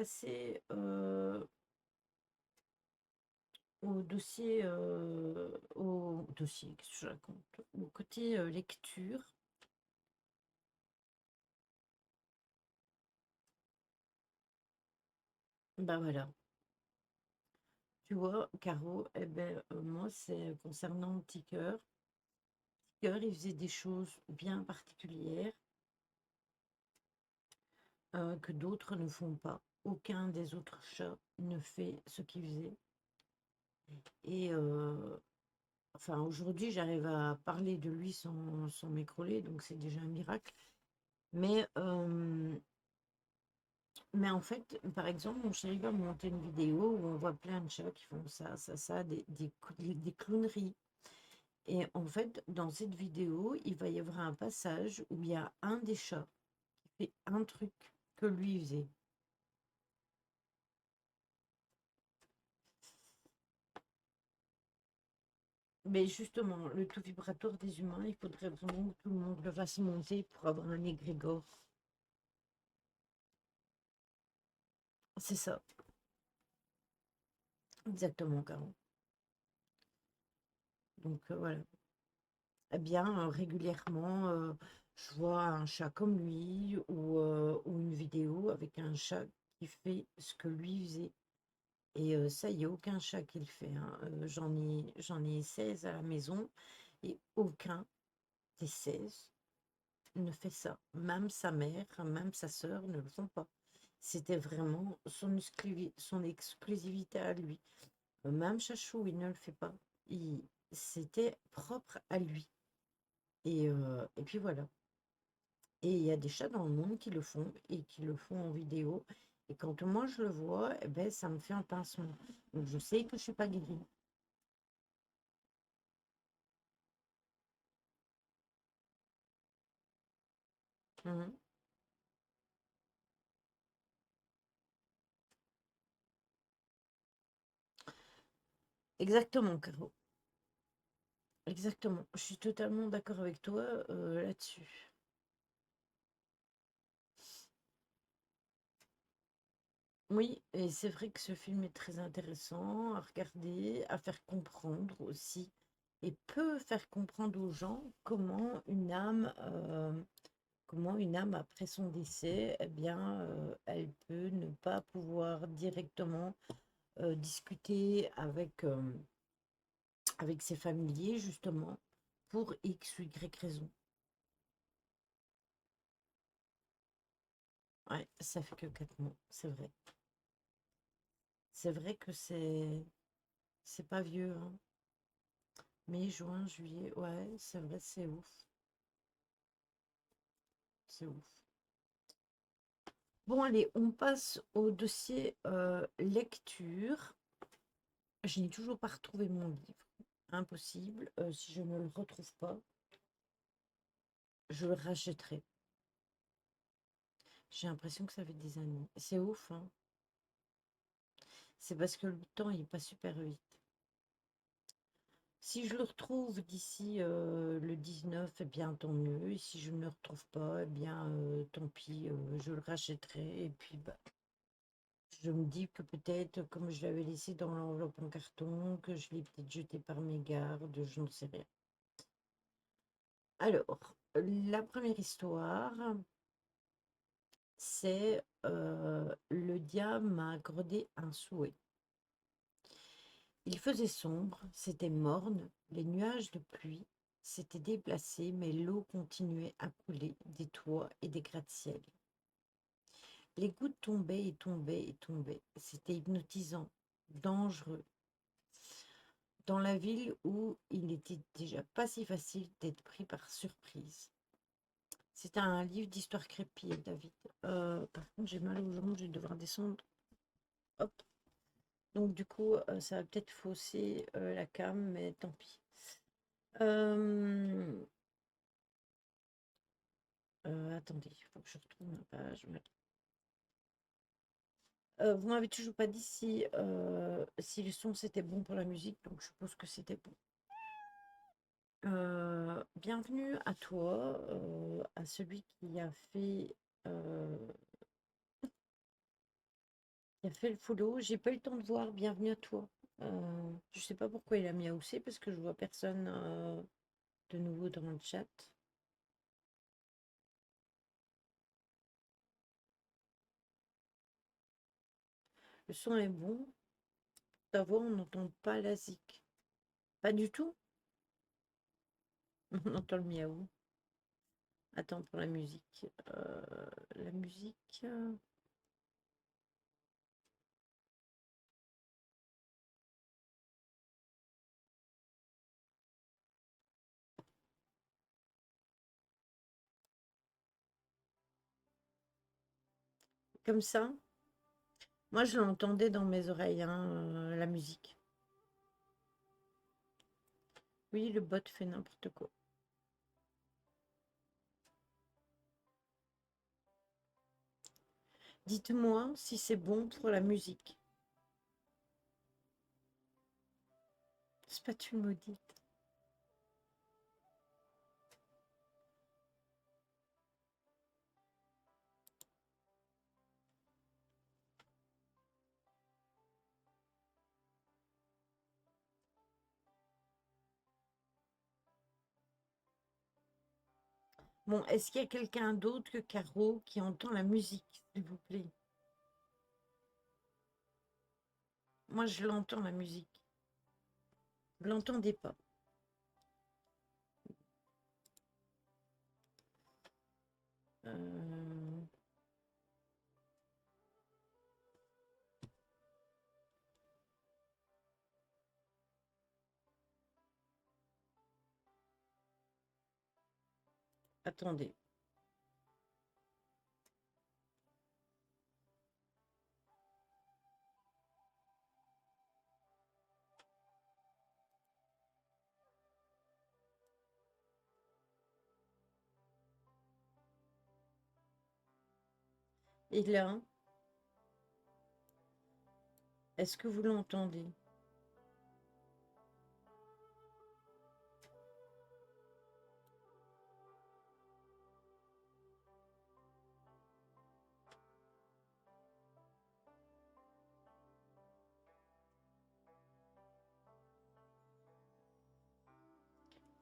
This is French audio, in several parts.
passer au dossier, qu'est-ce que je raconte? Au côté lecture. Bah voilà, tu vois, Caro, eh ben, moi, c'est concernant Petit Cœur. Petit Cœur, il faisait des choses bien particulières que d'autres ne font pas. Aucun des autres chats ne fait ce qu'il faisait. Et enfin, aujourd'hui, j'arrive à parler de lui sans m'écrouler, donc c'est déjà un miracle. Mais, euh, mais en fait, par exemple, mon chéri va monter une vidéo où on voit plein de chats qui font ça, des clowneries. Et en fait, dans cette vidéo, il va y avoir un passage où il y a un des chats qui fait un truc que lui faisait. Mais justement, le tout vibratoire des humains, il faudrait vraiment que tout le monde le fasse monter pour avoir un égrégore. C'est ça, exactement, Caro. Donc voilà. Eh bien, régulièrement, je vois un chat comme lui ou une vidéo avec un chat qui fait ce que lui faisait. Et ça, il n'y a aucun chat qui le fait, hein. J'en ai 16 à la maison et aucun des 16 ne fait ça. Même sa mère, même sa sœur ne le font pas. C'était vraiment son exclusivité à lui. Même Chachou, il ne le fait pas. C'était propre à lui. Et puis voilà. Et il y a des chats dans le monde qui le font et qui le font en vidéo. Et quand moi je le vois, eh ben, ça me fait un pincement. Donc je sais que je ne suis pas guérie. Mhm. Exactement, Caro. Exactement. Je suis totalement d'accord avec toi là-dessus. Oui, et c'est vrai que ce film est très intéressant à regarder, à faire comprendre aussi, et peut faire comprendre aux gens comment une âme après son décès, eh bien, elle peut ne pas pouvoir directement discuter avec ses familiers, justement, pour X ou Y raison. Ouais, ça fait que 4 mois, c'est vrai. C'est vrai que c'est pas vieux, hein. Mai, juin, juillet, ouais, c'est vrai, c'est ouf. C'est ouf. Bon, allez, on passe au dossier lecture. Je n'ai toujours pas retrouvé mon livre. Impossible. Si je ne le retrouve pas, je le rachèterai. J'ai l'impression que ça fait des années. C'est ouf, hein. C'est parce que le temps, il passe super vite. Si je le retrouve d'ici le 19, eh bien tant mieux. Et si je ne le retrouve pas, eh bien tant pis, je le rachèterai. Et puis bah, je me dis que peut-être, comme je l'avais laissé dans l'enveloppe en carton, que je l'ai peut-être jeté par mégarde, je n'en sais rien. Alors, la première histoire, c'est le diable m'a accordé un souhait. Il faisait sombre, c'était morne, les nuages de pluie s'étaient déplacés, mais l'eau continuait à couler des toits et des gratte-ciel. Les gouttes tombaient et tombaient et tombaient. C'était hypnotisant, dangereux. Dans la ville où il n'était déjà pas si facile d'être pris par surprise. C'est un livre d'histoire crépie, David. Par contre, j'ai mal aux jambes, je vais devoir descendre. Hop. Donc, du coup, ça va peut-être fausser la cam, mais tant pis. Euh, attendez, il faut que je retrouve ma page. Voilà. Vous m'avez toujours pas dit si le son c'était bon pour la musique, donc je suppose que c'était bon. Bienvenue à toi, à celui qui a fait qui a fait le follow. J'ai pas eu le temps de voir. Bienvenue à toi. Je sais pas pourquoi il a miaoussé parce que je vois personne de nouveau dans le chat. Le son est bon. Ta voix, on n'entend pas la zik. Pas du tout. On entend le miaou. Attends pour la musique. La musique. Comme ça. Moi, je l'entendais dans mes oreilles, hein, la musique. Oui, le bot fait n'importe quoi. Dites-moi si c'est bon pour la musique. Spatule maudite. Bon, est-ce qu'il y a quelqu'un d'autre que Caro qui entend la musique, s'il vous plaît? Moi, je l'entends, la musique. Vous l'entendez pas. Euh, Attendez. Et là, est-ce que vous l'entendez?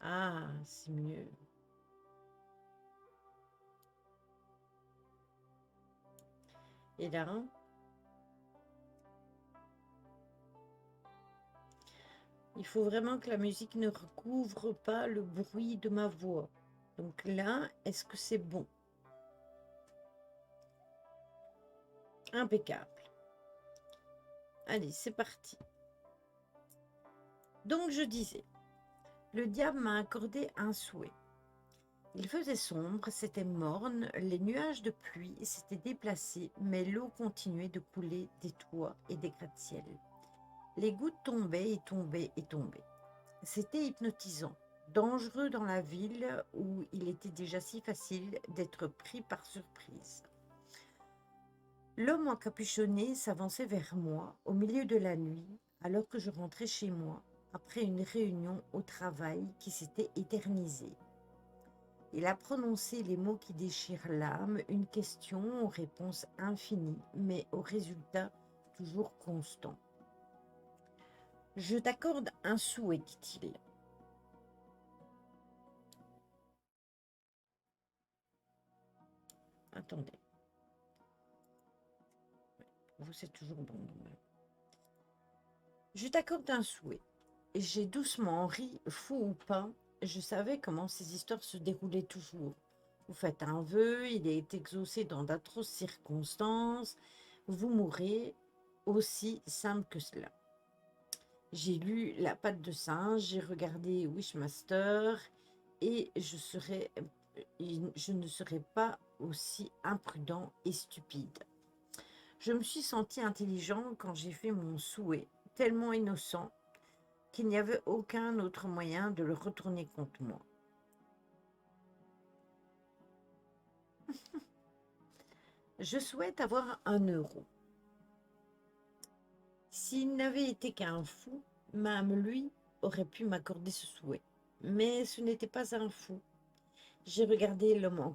Ah, c'est mieux. Et là, il faut vraiment que la musique ne recouvre pas le bruit de ma voix. Donc là, est-ce que c'est bon? Impeccable. Allez, c'est parti. Donc je disais, le diable m'a accordé un souhait. Il faisait sombre, c'était morne, les nuages de pluie s'étaient déplacés, mais l'eau continuait de couler des toits et des gratte-ciel. Les gouttes tombaient et tombaient et tombaient. C'était hypnotisant, dangereux dans la ville où il était déjà si facile d'être pris par surprise. L'homme encapuchonné s'avançait vers moi au milieu de la nuit, alors que je rentrais chez moi, après une réunion au travail qui s'était éternisée. Il a prononcé les mots qui déchirent l'âme, une question aux réponses infinies, mais au résultat toujours constant. Je t'accorde un souhait, dit-il. Attendez. Vous, c'est toujours bon. Je t'accorde un souhait. J'ai doucement ri, fou ou pas, je savais comment ces histoires se déroulaient toujours. Vous faites un vœu, il est exaucé dans d'atroces circonstances, vous mourrez, aussi simple que cela. J'ai lu La patte de singe, j'ai regardé Wishmaster et je ne serai pas aussi imprudent et stupide. Je me suis senti intelligent quand j'ai fait mon souhait, tellement innocent qu'il n'y avait aucun autre moyen de le retourner contre moi. Je souhaite avoir 1 euro. S'il n'avait été qu'un fou, même lui aurait pu m'accorder ce souhait. Mais ce n'était pas un fou. J'ai regardé l'homme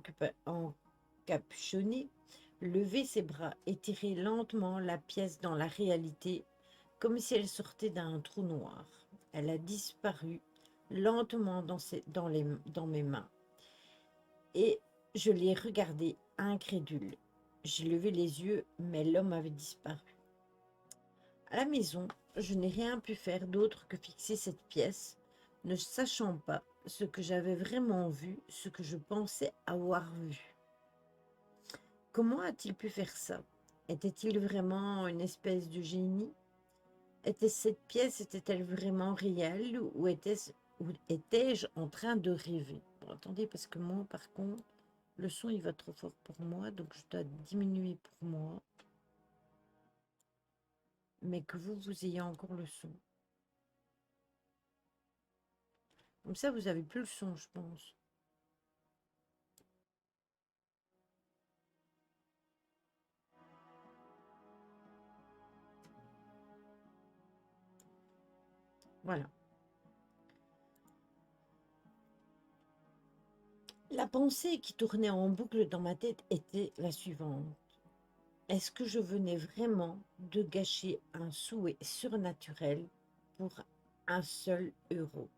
encapuchonné. lever ses bras et tirer lentement la pièce dans la réalité, comme si elle sortait d'un trou noir. Elle a disparu lentement dans mes mains, et je l'ai regardée incrédule. J'ai levé les yeux, mais l'homme avait disparu. À la maison, je n'ai rien pu faire d'autre que fixer cette pièce, ne sachant pas ce que j'avais vraiment vu, ce que je pensais avoir vu. Comment a-t-il pu faire ça? Était-il vraiment une espèce de génie? Cette pièce était-elle vraiment réelle ou étais-je en train de rêver? Bon, attendez, parce que moi, par contre, le son, il va trop fort pour moi, donc je dois diminuer pour moi, mais que vous ayez encore le son. Comme ça, vous avez plus le son, je pense. Voilà. La pensée qui tournait en boucle dans ma tête était la suivante. Est-ce que je venais vraiment de gâcher un souhait surnaturel pour un seul euro?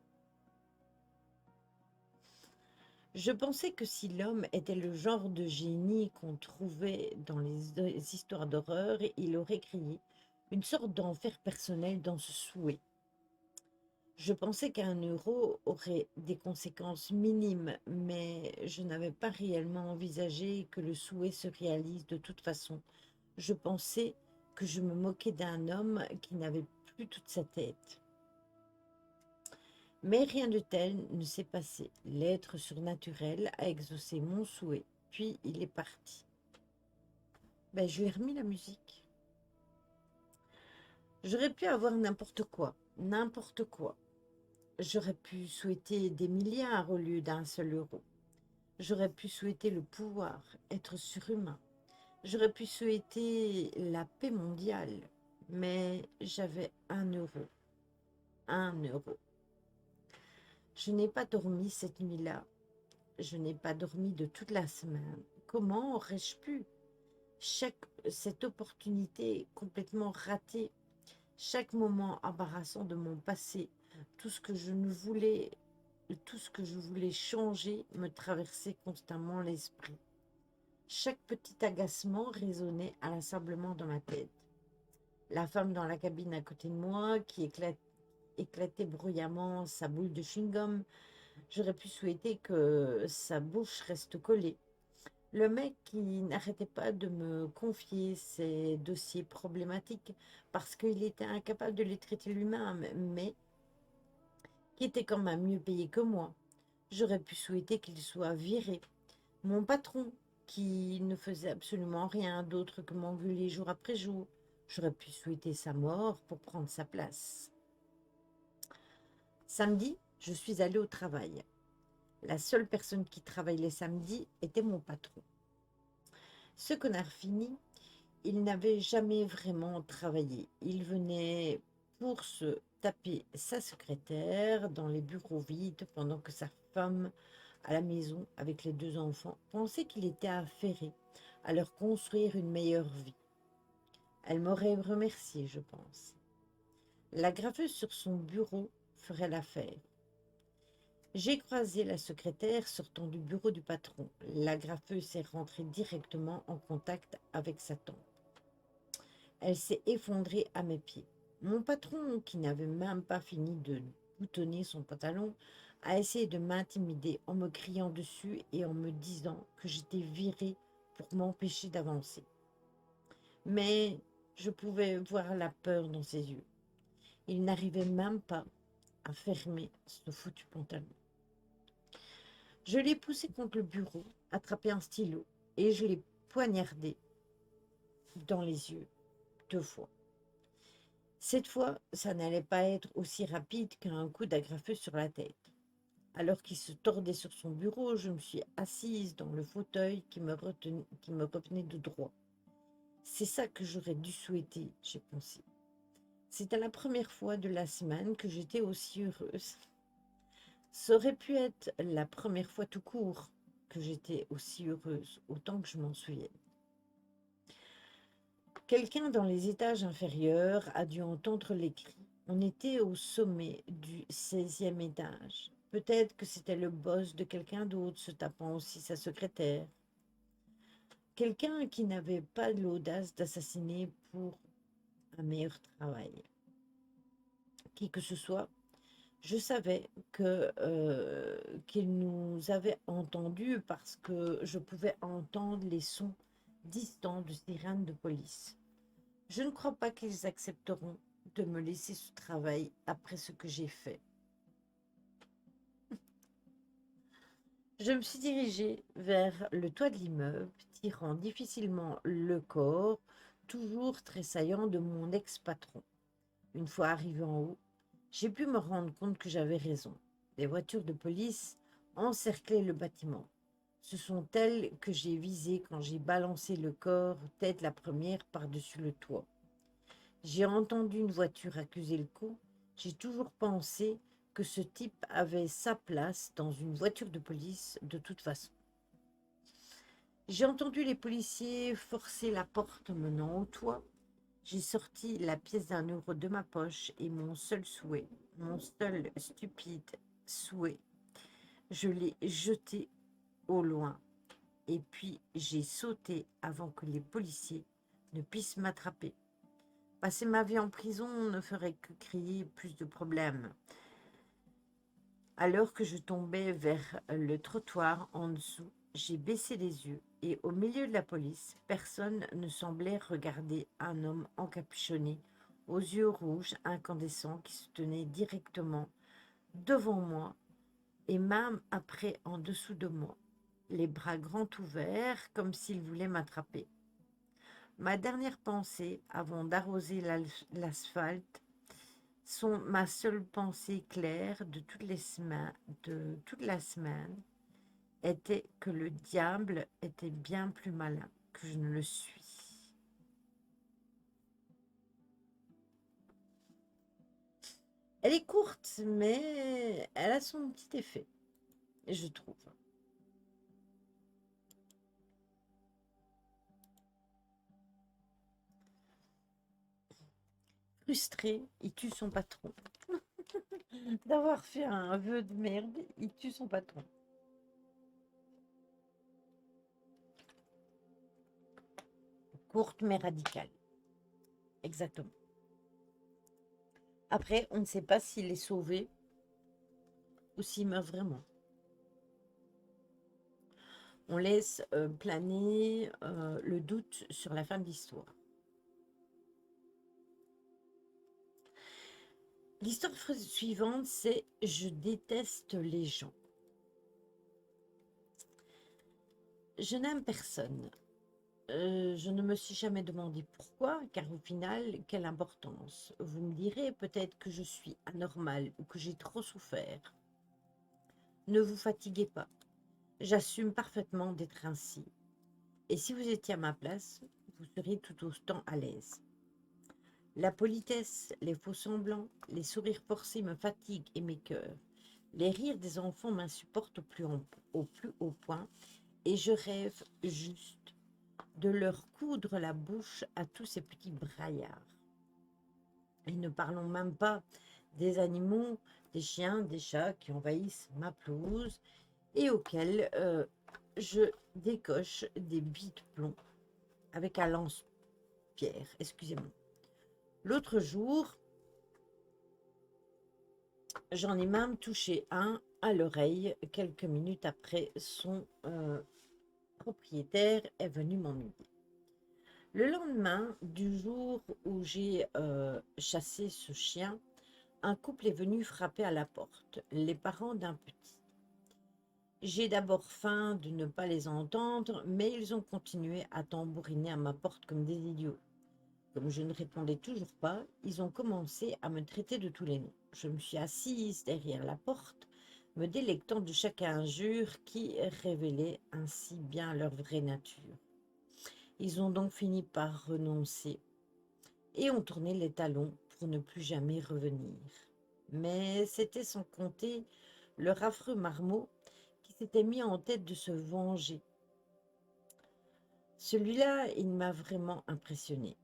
Je pensais que si l'homme était le genre de génie qu'on trouvait dans les histoires d'horreur, il aurait créé une sorte d'enfer personnel dans ce souhait. Je pensais qu'un euro aurait des conséquences minimes, mais je n'avais pas réellement envisagé que le souhait se réalise de toute façon. Je pensais que je me moquais d'un homme qui n'avait plus toute sa tête. Mais rien de tel ne s'est passé. L'être surnaturel a exaucé mon souhait, puis il est parti. Ben, je lui ai remis la musique. J'aurais pu avoir n'importe quoi, n'importe quoi. J'aurais pu souhaiter des milliards au lieu d'un seul euro. J'aurais pu souhaiter le pouvoir, être surhumain. J'aurais pu souhaiter la paix mondiale. Mais j'avais un euro. Un euro. Je n'ai pas dormi cette nuit-là. Je n'ai pas dormi de toute la semaine. Comment aurais-je pu? Cette opportunité complètement ratée, chaque moment embarrassant de mon passé, tout ce que je ne voulais, tout ce que je voulais changer me traversait constamment l'esprit. Chaque petit agacement résonnait inlassablement dans ma tête. La femme dans la cabine à côté de moi qui éclatait bruyamment sa boule de chewing-gum, j'aurais pu souhaiter que sa bouche reste collée. Le mec qui n'arrêtait pas de me confier ses dossiers problématiques parce qu'il était incapable de les traiter lui-même, mais qui était quand même mieux payé que moi. J'aurais pu souhaiter qu'il soit viré. Mon patron, qui ne faisait absolument rien d'autre que m'engueuler jour après jour. J'aurais pu souhaiter sa mort pour prendre sa place. Samedi, je suis allée au travail. La seule personne qui travaille les samedis était mon patron. Ce connard fini, il n'avait jamais vraiment travaillé. Il venait pour se taper sa secrétaire dans les bureaux vides pendant que sa femme, à la maison avec les deux enfants, pensait qu'il était affairé à leur construire une meilleure vie. Elle m'aurait remercié, je pense. La graveuse sur son bureau ferait l'affaire. J'ai croisé la secrétaire sortant du bureau du patron. La graffeuse est rentrée directement en contact avec sa tempe. Elle s'est effondrée à mes pieds. Mon patron, qui n'avait même pas fini de boutonner son pantalon, a essayé de m'intimider en me criant dessus et en me disant que j'étais virée pour m'empêcher d'avancer. Mais je pouvais voir la peur dans ses yeux. Il n'arrivait même pas à fermer ce foutu pantalon. Je l'ai poussé contre le bureau, attrapé un stylo, et je l'ai poignardé dans les yeux 2 fois. Cette fois, ça n'allait pas être aussi rapide qu'un coup d'agrafeuse sur la tête. Alors qu'il se tordait sur son bureau, je me suis assise dans le fauteuil qui me retenait de droit. C'est ça que j'aurais dû souhaiter, j'ai pensé. C'était la première fois de la semaine que j'étais aussi heureuse. Ça aurait pu être la première fois tout court que j'étais aussi heureuse, autant que je m'en souvienne. Quelqu'un dans les étages inférieurs a dû entendre les cris. On était au sommet du 16e étage. Peut-être que c'était le boss de quelqu'un d'autre se tapant aussi sa secrétaire. Quelqu'un qui n'avait pas l'audace d'assassiner pour un meilleur travail. Qui que ce soit, je savais qu'il nous avait entendus parce que je pouvais entendre les sons distants de sirènes de police. Je ne crois pas qu'ils accepteront de me laisser ce travail après ce que j'ai fait. Je me suis dirigée vers le toit de l'immeuble, tirant difficilement le corps, toujours tressaillant de mon ex-patron. Une fois arrivé en haut, j'ai pu me rendre compte que j'avais raison. Des voitures de police encerclaient le bâtiment. Ce sont elles que j'ai visées quand j'ai balancé le corps, tête la première, par-dessus le toit. J'ai entendu une voiture accuser le coup. J'ai toujours pensé que ce type avait sa place dans une voiture de police de toute façon. J'ai entendu les policiers forcer la porte menant au toit. J'ai sorti la pièce d'1 € de ma poche et mon seul stupide souhait, je l'ai jeté au loin. Et puis j'ai sauté avant que les policiers ne puissent m'attraper. Passer ma vie en prison ne ferait que créer plus de problèmes. Alors que je tombais vers le trottoir en dessous, j'ai baissé les yeux et au milieu de la police, personne ne semblait regarder un homme encapuchonné, aux yeux rouges incandescents qui se tenait directement devant moi et même après en dessous de moi, les bras grands ouverts comme s'il voulait m'attraper. Ma dernière pensée, avant d'arroser l'asphalte, ma seule pensée claire de toute la semaine, était que le diable était bien plus malin que je ne le suis. Elle est courte, mais elle a son petit effet, je trouve. Frustré, il tue son patron. D'avoir fait un vœu de merde, il tue son patron. Courte mais radicale. Exactement. Après, on ne sait pas s'il est sauvé ou s'il meurt vraiment. On laisse planer le doute sur la fin de l'histoire. L'histoire suivante, c'est « Je déteste les gens ». Je n'aime personne. Je ne me suis jamais demandé pourquoi, car au final, quelle importance? Vous me direz peut-être que je suis anormale ou que j'ai trop souffert. Ne vous fatiguez pas. J'assume parfaitement d'être ainsi. Et si vous étiez à ma place, vous seriez tout autant à l'aise. La politesse, les faux-semblants, les sourires forcés me fatiguent et m'écœurent. Les rires des enfants m'insupportent au plus haut point et je rêve juste de leur coudre la bouche à tous ces petits braillards. Et ne parlons même pas des animaux, des chiens, des chats qui envahissent ma pelouse et auxquels je décoche des billes de plomb avec un lance-pierre, excusez-moi. L'autre jour, j'en ai même touché un à l'oreille quelques minutes après son propriétaire est venu m'emmener. Le lendemain du jour où j'ai chassé ce chien, un couple est venu frapper à la porte, les parents d'un petit. J'ai d'abord faim de ne pas les entendre, mais ils ont continué à tambouriner à ma porte comme des idiots. Comme je ne répondais toujours pas, ils ont commencé à me traiter de tous les noms. Je me suis assise derrière la porte, me délectant de chaque injure qui révélait ainsi bien leur vraie nature. Ils ont donc fini par renoncer et ont tourné les talons pour ne plus jamais revenir. Mais c'était sans compter leur affreux marmot qui s'était mis en tête de se venger. Celui-là, il m'a vraiment impressionné.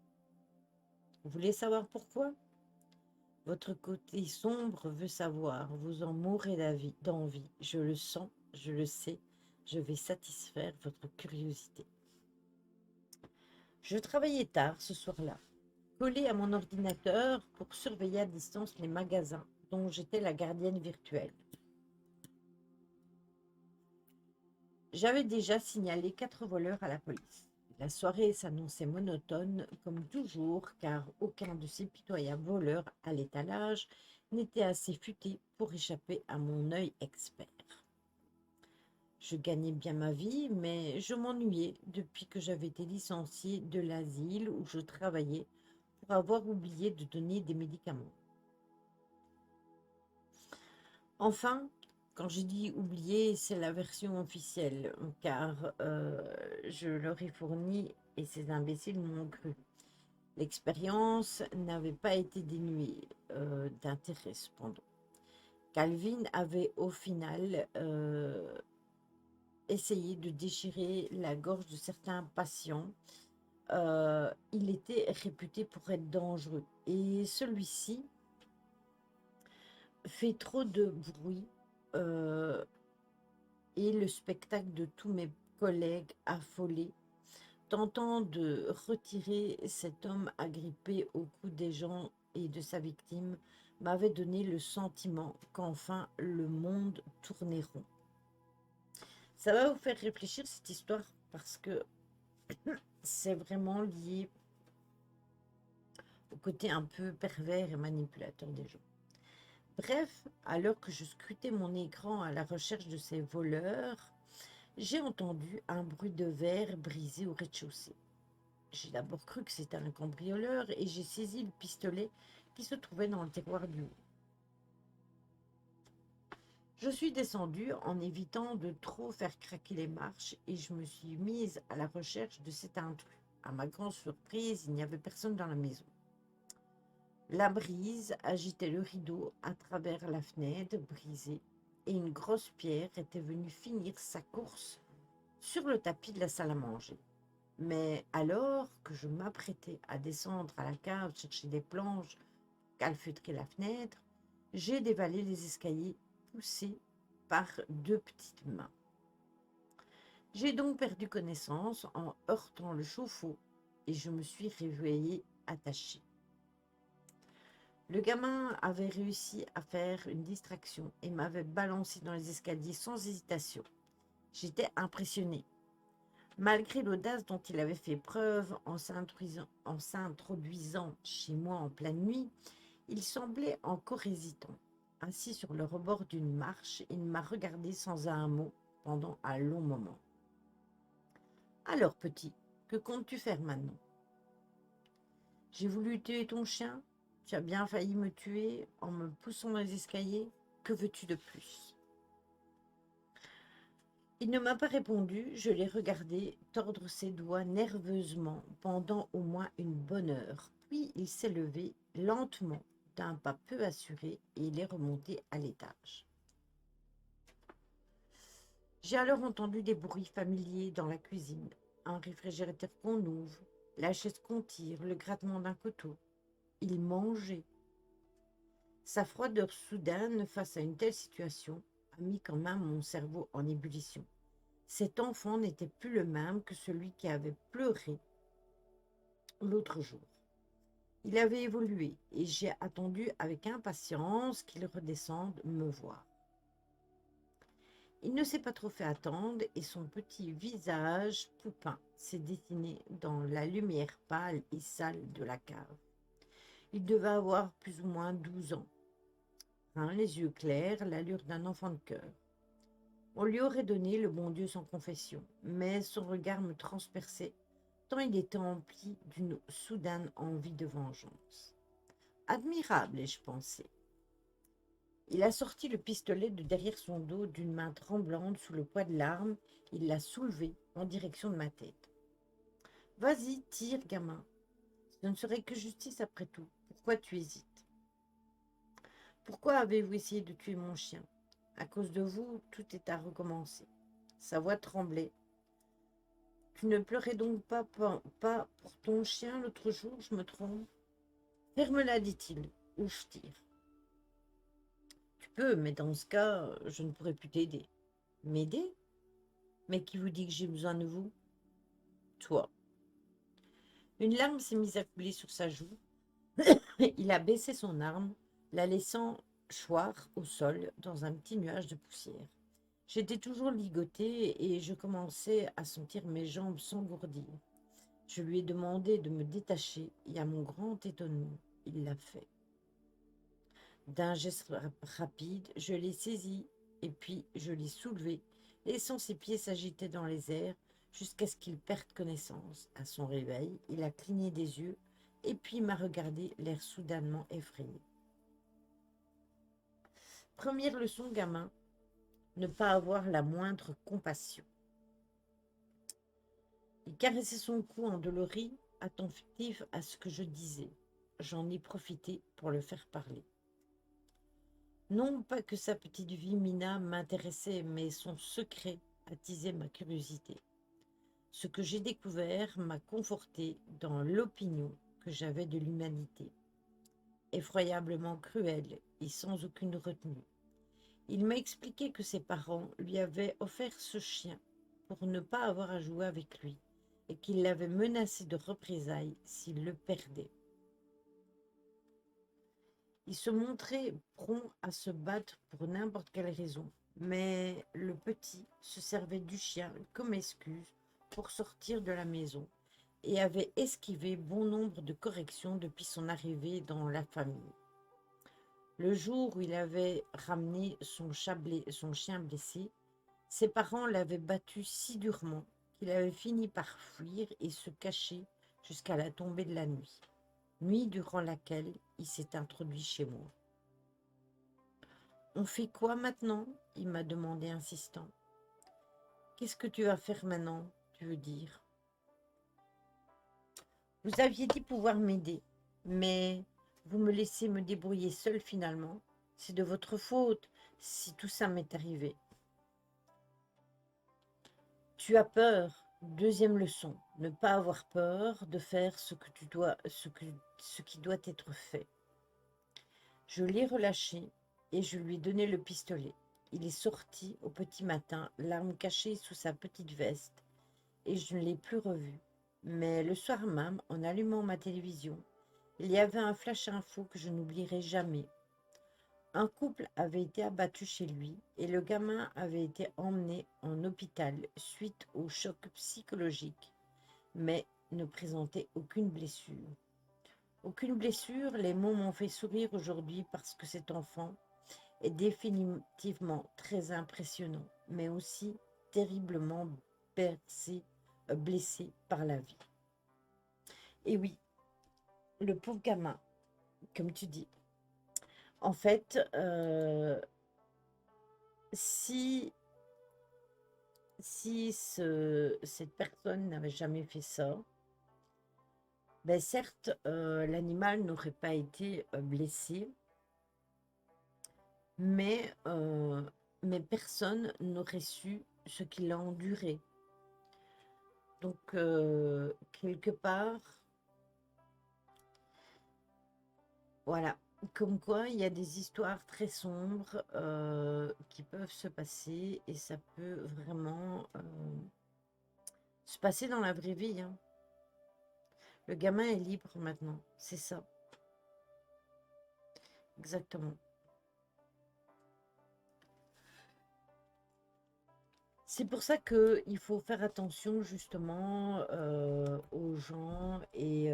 Vous voulez savoir pourquoi? Votre côté sombre veut savoir, vous en mourrez d'envie. Je le sens, je le sais, je vais satisfaire votre curiosité. Je travaillais tard ce soir-là, collé à mon ordinateur pour surveiller à distance les magasins dont j'étais la gardienne virtuelle. J'avais déjà signalé 4 voleurs à la police. La soirée s'annonçait monotone, comme toujours, car aucun de ces pitoyables voleurs à l'étalage n'était assez futé pour échapper à mon œil expert. Je gagnais bien ma vie, mais je m'ennuyais depuis que j'avais été licenciée de l'asile où je travaillais pour avoir oublié de donner des médicaments. Enfin, quand j'ai dit oublié, c'est la version officielle, car je leur ai fourni et ces imbéciles m'ont cru. L'expérience n'avait pas été dénuée d'intérêt cependant. Calvin avait au final essayé de déchirer la gorge de certains patients. Il était réputé pour être dangereux et celui-ci fait trop de bruit euh, et le spectacle de tous mes collègues affolés, tentant de retirer cet homme agrippé au cou des gens et de sa victime, m'avait donné le sentiment qu'enfin le monde tournait rond. Ça va vous faire réfléchir cette histoire parce que c'est vraiment lié au côté un peu pervers et manipulateur des gens. Bref, alors que je scrutais mon écran à la recherche de ces voleurs, j'ai entendu un bruit de verre brisé au rez-de-chaussée. J'ai d'abord cru que c'était un cambrioleur et j'ai saisi le pistolet qui se trouvait dans le tiroir du haut. Je suis descendue en évitant de trop faire craquer les marches et je me suis mise à la recherche de cet intrus. À ma grande surprise, il n'y avait personne dans la maison. La brise agitait le rideau à travers la fenêtre brisée et une grosse pierre était venue finir sa course sur le tapis de la salle à manger. Mais alors que je m'apprêtais à descendre à la cave chercher des planches, calfeutrer la fenêtre, j'ai dévalé les escaliers poussés par 2 petites mains. J'ai donc perdu connaissance en heurtant le chauffe-eau et je me suis réveillée attachée. Le gamin avait réussi à faire une distraction et m'avait balancé dans les escaliers sans hésitation. J'étais impressionnée. Malgré l'audace dont il avait fait preuve en s'introduisant chez moi en pleine nuit, il semblait encore hésitant. Assis sur le rebord d'une marche, il m'a regardé sans un mot pendant un long moment. Alors, petit, que comptes-tu faire maintenant? J'ai voulu tuer ton chien. Tu as bien failli me tuer en me poussant dans les escaliers. Que veux-tu de plus? Il ne m'a pas répondu, je l'ai regardé tordre ses doigts nerveusement pendant au moins une bonne heure. Puis il s'est levé lentement, d'un pas peu assuré, et il est remonté à l'étage. J'ai alors entendu des bruits familiers dans la cuisine, un réfrigérateur qu'on ouvre, la chaise qu'on tire, le grattement d'un couteau. Il mangeait. Sa froideur soudaine face à une telle situation a mis quand même mon cerveau en ébullition. Cet enfant n'était plus le même que celui qui avait pleuré l'autre jour. Il avait évolué et j'ai attendu avec impatience qu'il redescende me voir. Il ne s'est pas trop fait attendre et son petit visage poupin s'est dessiné dans la lumière pâle et sale de la cave. Il devait avoir plus ou moins 12 ans. Les yeux clairs, l'allure d'un enfant de cœur. On lui aurait donné le bon Dieu sans confession, mais son regard me transperçait, tant il était empli d'une soudaine envie de vengeance. Admirable, ai-je pensé. Il a sorti le pistolet de derrière son dos d'une main tremblante sous le poids de l'arme. Il l'a soulevé en direction de ma tête. Vas-y, tire, gamin. Ce ne serait que justice après tout. Pourquoi tu hésites? Pourquoi avez-vous essayé de tuer mon chien? À cause de vous, tout est à recommencer. Sa voix tremblait. Tu ne pleurais donc pas pour ton chien l'autre jour, je me trompe? Ferme-la, dit-il, ou je tire. Tu peux, mais dans ce cas, je ne pourrai plus t'aider. M'aider? Mais qui vous dit que j'ai besoin de vous? Toi. Une larme s'est mise à couler sur sa joue. Il a baissé son arme, la laissant choir au sol dans un petit nuage de poussière. J'étais toujours ligotée et je commençais à sentir mes jambes s'engourdir. Je lui ai demandé de me détacher et à mon grand étonnement, il l'a fait. D'un geste rapide, je l'ai saisi et puis je l'ai soulevé, laissant ses pieds s'agiter dans les airs jusqu'à ce qu'il perde connaissance. À son réveil, il a cligné des yeux et puis m'a regardé, l'air soudainement effrayé. Première leçon, gamin, ne pas avoir la moindre compassion. Il caressait son cou endolori, attentif à ce que je disais. J'en ai profité pour le faire parler. Non pas que sa petite vie Mina m'intéressait, mais son secret attisait ma curiosité. Ce que j'ai découvert m'a conforté dans l'opinion que j'avais de l'humanité, effroyablement cruelle et sans aucune retenue. Il m'a expliqué que ses parents lui avaient offert ce chien pour ne pas avoir à jouer avec lui et qu'il l'avait menacé de représailles s'il le perdait. Il se montrait prompt à se battre pour n'importe quelle raison, mais le petit se servait du chien comme excuse pour sortir de la maison et avait esquivé bon nombre de corrections depuis son arrivée dans la famille. Le jour où il avait ramené son chien blessé, ses parents l'avaient battu si durement qu'il avait fini par fuir et se cacher jusqu'à la tombée de la nuit durant laquelle il s'est introduit chez moi. On fait quoi maintenant? Il m'a demandé insistant. Qu'est-ce que tu vas faire maintenant, tu veux dire? Vous aviez dit pouvoir m'aider, mais vous me laissez me débrouiller seule finalement. C'est de votre faute si tout ça m'est arrivé. Tu as peur. Deuxième leçon, ne pas avoir peur de faire ce qui doit être fait. Je l'ai relâché et je lui ai donné le pistolet. Il est sorti au petit matin, l'arme cachée sous sa petite veste, et je ne l'ai plus revu. Mais le soir même, en allumant ma télévision, il y avait un flash info que je n'oublierai jamais. Un couple avait été abattu chez lui et le gamin avait été emmené en hôpital suite au choc psychologique, mais ne présentait aucune blessure. Aucune blessure, les mots m'ont fait sourire aujourd'hui parce que cet enfant est définitivement très impressionnant, mais aussi terriblement blessé par la vie. Et oui, le pauvre gamin, comme tu dis, en fait, si cette personne n'avait jamais fait ça, ben certes, l'animal n'aurait pas été blessé, mais, personne n'aurait su ce qu'il a enduré. Donc, quelque part, voilà, comme quoi il y a des histoires très sombres qui peuvent se passer et ça peut vraiment se passer dans la vraie vie, hein. Le gamin est libre maintenant, c'est ça, exactement. C'est pour ça qu'il faut faire attention justement aux gens et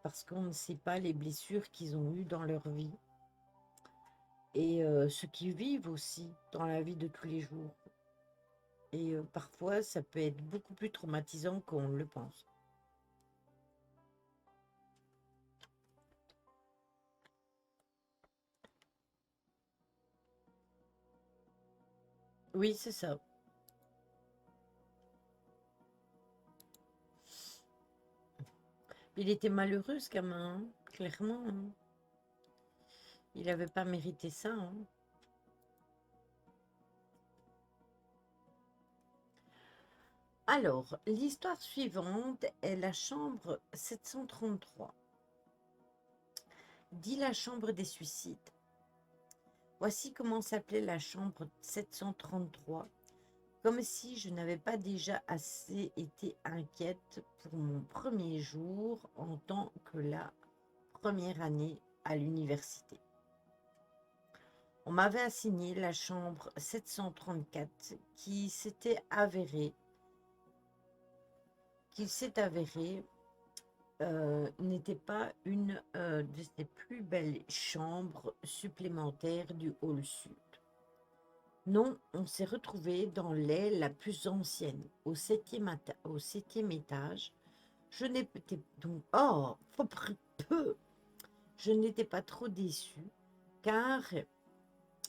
parce qu'on ne sait pas les blessures qu'ils ont eues dans leur vie et ce qu'ils vivent aussi dans la vie de tous les jours. Et parfois, ça peut être beaucoup plus traumatisant qu'on le pense. Oui, c'est ça. Il était malheureux, ce gamin, hein, clairement, hein. Il n'avait pas mérité ça, hein. Alors, l'histoire suivante est la chambre 733. dit la chambre des suicides. Voici comment s'appelait la chambre 733, comme si je n'avais pas déjà assez été inquiète pour mon premier jour en tant que la première année à l'université. On m'avait assigné la chambre 734 qui s'est avérée n'était pas une de ses plus belles chambres supplémentaires du hall sud. Non, on s'est retrouvé dans l'aile la plus ancienne, au septième étage. Je n'étais donc, oh, peu, je n'étais pas trop déçue, car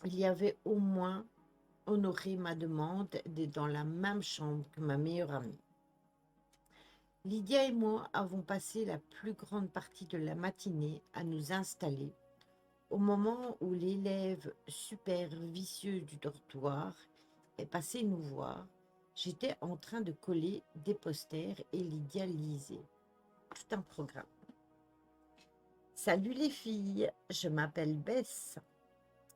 il y avait au moins honoré ma demande d'être dans la même chambre que ma meilleure amie. Lydia et moi avons passé la plus grande partie de la matinée à nous installer. Au moment où l'élève super vicieux du dortoir est passé nous voir, j'étais en train de coller des posters et Lydia lisait. Tout un programme. Salut les filles, je m'appelle Bess,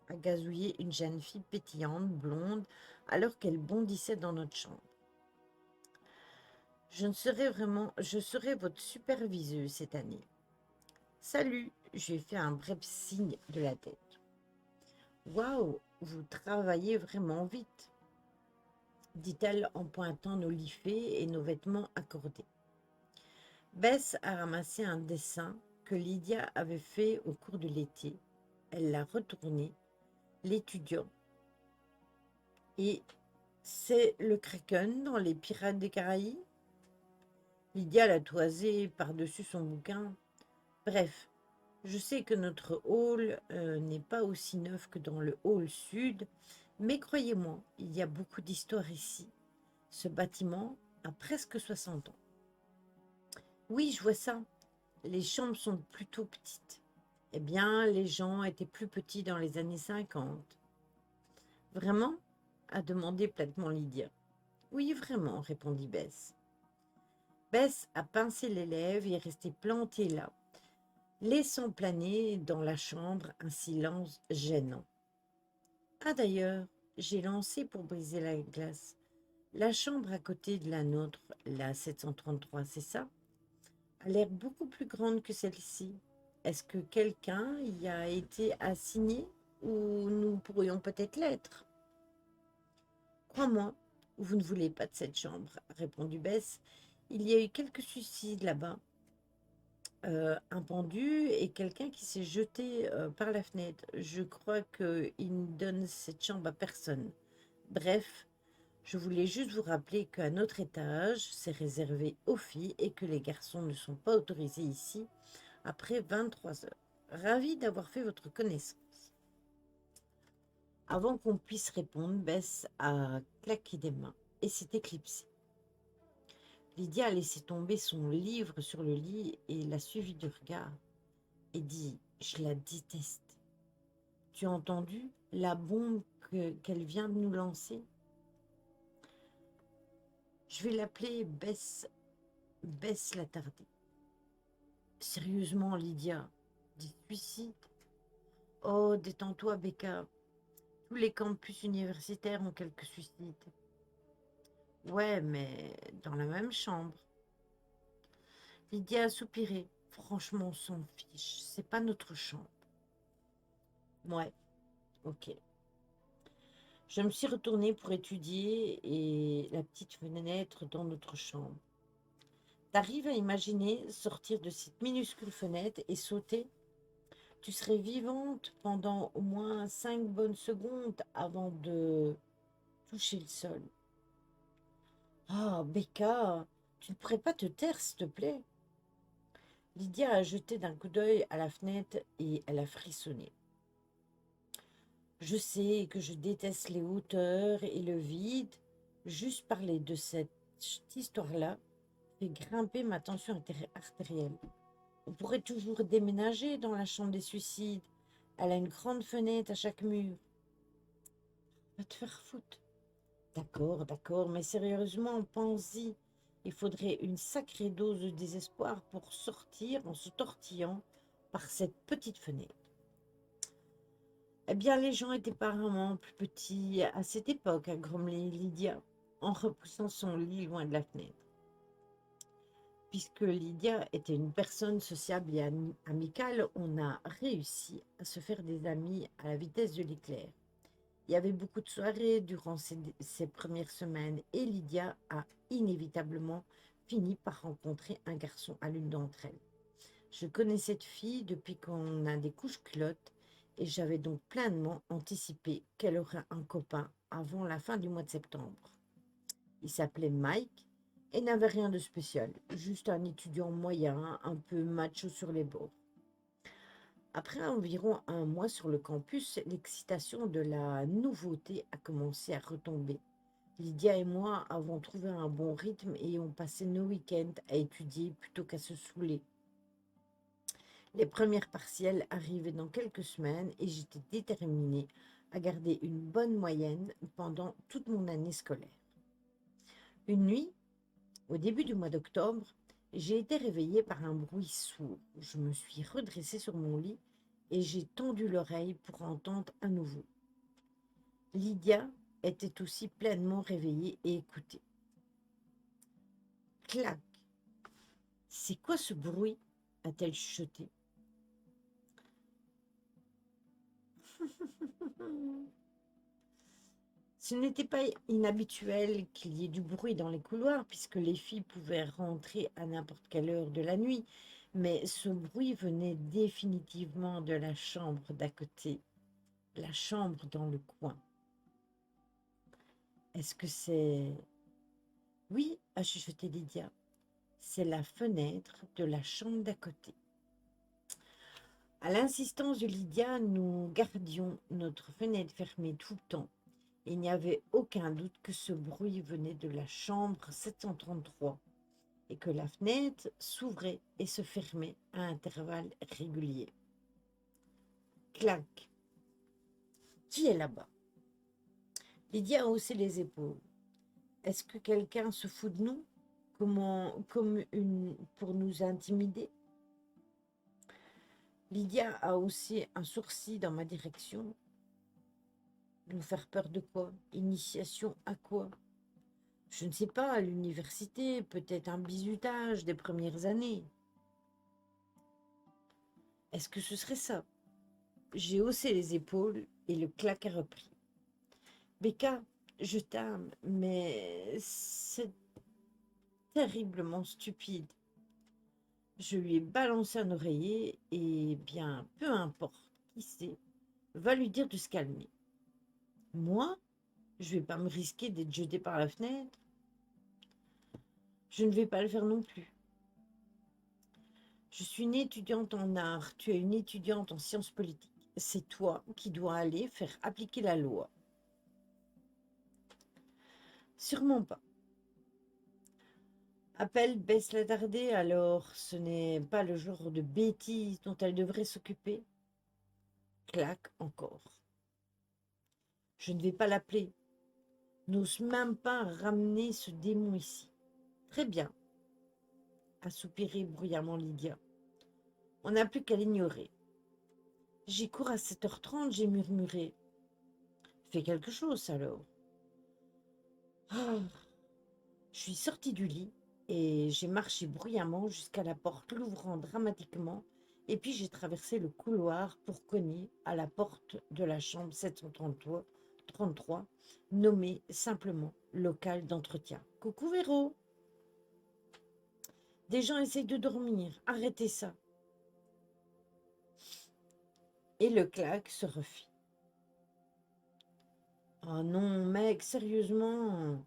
a gazouillé une jeune fille pétillante, blonde, alors qu'elle bondissait dans notre chambre. Je serai votre superviseuse cette année. Salut, j'ai fait un bref signe de la tête. Waouh, vous travaillez vraiment vite, dit-elle en pointant nos liffées et nos vêtements accordés. Bess a ramassé un dessin que Lydia avait fait au cours de l'été. Elle l'a retourné, l'étudiant. Et c'est le Kraken dans les Pirates des Caraïbes? Lydia l'a toisé par-dessus son bouquin. Bref, je sais que notre hall n'est pas aussi neuf que dans le hall sud, mais croyez-moi, il y a beaucoup d'histoire ici. Ce bâtiment a presque 60 ans. Oui, je vois ça. Les chambres sont plutôt petites. Eh bien, les gens étaient plus petits dans les années 50. Vraiment? A demandé platement Lydia. Oui, vraiment, répondit Bess. Bess a pincé les lèvres et est restée plantée là, laissant planer dans la chambre un silence gênant. Ah d'ailleurs, j'ai lancé pour briser la glace. La chambre à côté de la nôtre, la 733, c'est ça, a l'air beaucoup plus grande que celle-ci. Est-ce que quelqu'un y a été assigné ou nous pourrions peut-être l'être? Crois-moi, vous ne voulez pas de cette chambre, a répondu Bess. Il y a eu quelques suicides là-bas. Un pendu et quelqu'un qui s'est jeté par la fenêtre. Je crois qu'il ne donne cette chambre à personne. Bref, je voulais juste vous rappeler qu'à notre étage, c'est réservé aux filles et que les garçons ne sont pas autorisés ici après 23 heures. Ravi d'avoir fait votre connaissance. Avant qu'on puisse répondre, Bess a claqué des mains et s'est éclipsée. Lydia a laissé tomber son livre sur le lit et l'a suivi du regard et dit « Je la déteste. Tu as entendu la bombe qu'elle vient de nous lancer? Je vais l'appeler Bess l'attardée. » Sérieusement, Lydia, des suicides? Oh, détends-toi, Becca. Tous les campus universitaires ont quelques suicides. Ouais, mais dans la même chambre. Lydia a soupiré. Franchement, on s'en fiche. C'est pas notre chambre. Ouais, ok. Je me suis retournée pour étudier et la petite fenêtre dans notre chambre. T'arrives à imaginer sortir de cette minuscule fenêtre et sauter? Tu serais vivante pendant au moins 5 bonnes secondes avant de toucher le sol. Ah, Becca, tu ne pourrais pas te taire, s'il te plaît? Lydia a jeté d'un coup d'œil à la fenêtre et elle a frissonné. Je sais que je déteste les hauteurs et le vide. Juste parler de cette histoire-là fait grimper ma tension artérielle. On pourrait toujours déménager dans la chambre des suicides. Elle a une grande fenêtre à chaque mur. Va te faire foutre. D'accord, mais sérieusement, pense-y. Il faudrait une sacrée dose de désespoir pour sortir en se tortillant par cette petite fenêtre. Eh bien, les gens étaient apparemment plus petits à cette époque, a grommelé Lydia, en repoussant son lit loin de la fenêtre. Puisque Lydia était une personne sociable et amicale, on a réussi à se faire des amis à la vitesse de l'éclair. Il y avait beaucoup de soirées durant ces premières semaines et Lydia a inévitablement fini par rencontrer un garçon à l'une d'entre elles. Je connais cette fille depuis qu'on a des couches-culottes et j'avais donc pleinement anticipé qu'elle aurait un copain avant la fin du mois de septembre. Il s'appelait Mike et n'avait rien de spécial, juste un étudiant moyen, un peu macho sur les bords. Après environ un mois sur le campus, l'excitation de la nouveauté a commencé à retomber. Lydia et moi avons trouvé un bon rythme et on passait nos week-ends à étudier plutôt qu'à se saouler. Les premières partielles arrivaient dans quelques semaines et j'étais déterminée à garder une bonne moyenne pendant toute mon année scolaire. Une nuit, au début du mois d'octobre, j'ai été réveillée par un bruit sourd. Je me suis redressée sur mon lit et j'ai tendu l'oreille pour entendre à nouveau. Lydia était aussi pleinement réveillée et écoutait. Clac! C'est quoi ce bruit? A-t-elle chuchoté. Ce n'était pas inhabituel qu'il y ait du bruit dans les couloirs, puisque les filles pouvaient rentrer à n'importe quelle heure de la nuit, mais ce bruit venait définitivement de la chambre d'à côté, la chambre dans le coin. Est-ce que c'est... Oui, a chuchoté Lydia, c'est la fenêtre de la chambre d'à côté. À l'insistance de Lydia, nous gardions notre fenêtre fermée tout le temps. Il n'y avait aucun doute que ce bruit venait de la chambre 733 et que la fenêtre s'ouvrait et se fermait à intervalles réguliers. Clac! Qui est là-bas? Lydia a haussé les épaules. Est-ce que quelqu'un se fout de nous? Pour nous intimider? Lydia a haussé un sourcil dans ma direction. Nous faire peur de quoi? Initiation à quoi? Je ne sais pas, à l'université, peut-être un bizutage des premières années. Est-ce que ce serait ça? J'ai haussé les épaules et le claque a repris. Becca, je t'aime, mais c'est terriblement stupide. Je lui ai balancé un oreiller et bien, peu importe, qui sait, va lui dire de se calmer. Moi, je vais pas me risquer d'être jetée par la fenêtre. Je ne vais pas le faire non plus. Je suis une étudiante en art, tu es une étudiante en sciences politiques. C'est toi qui dois aller faire appliquer la loi. Sûrement pas. Appelle baisse la dardée, alors ce n'est pas le genre de bêtises dont elle devrait s'occuper. Claque encore. Je ne vais pas l'appeler. N'ose même pas ramener ce démon ici. Très bien, a soupiré bruyamment Lydia. On n'a plus qu'à l'ignorer. J'y cours à 7h30, j'ai murmuré. Fais quelque chose alors. Ah. Je suis sortie du lit et j'ai marché bruyamment jusqu'à la porte, l'ouvrant dramatiquement, et puis j'ai traversé le couloir pour cogner à la porte de la chambre 733, nommée simplement local d'entretien. Coucou Véro. Des gens essayent de dormir, arrêtez ça. Et le claque se refit. Oh non, mec, sérieusement.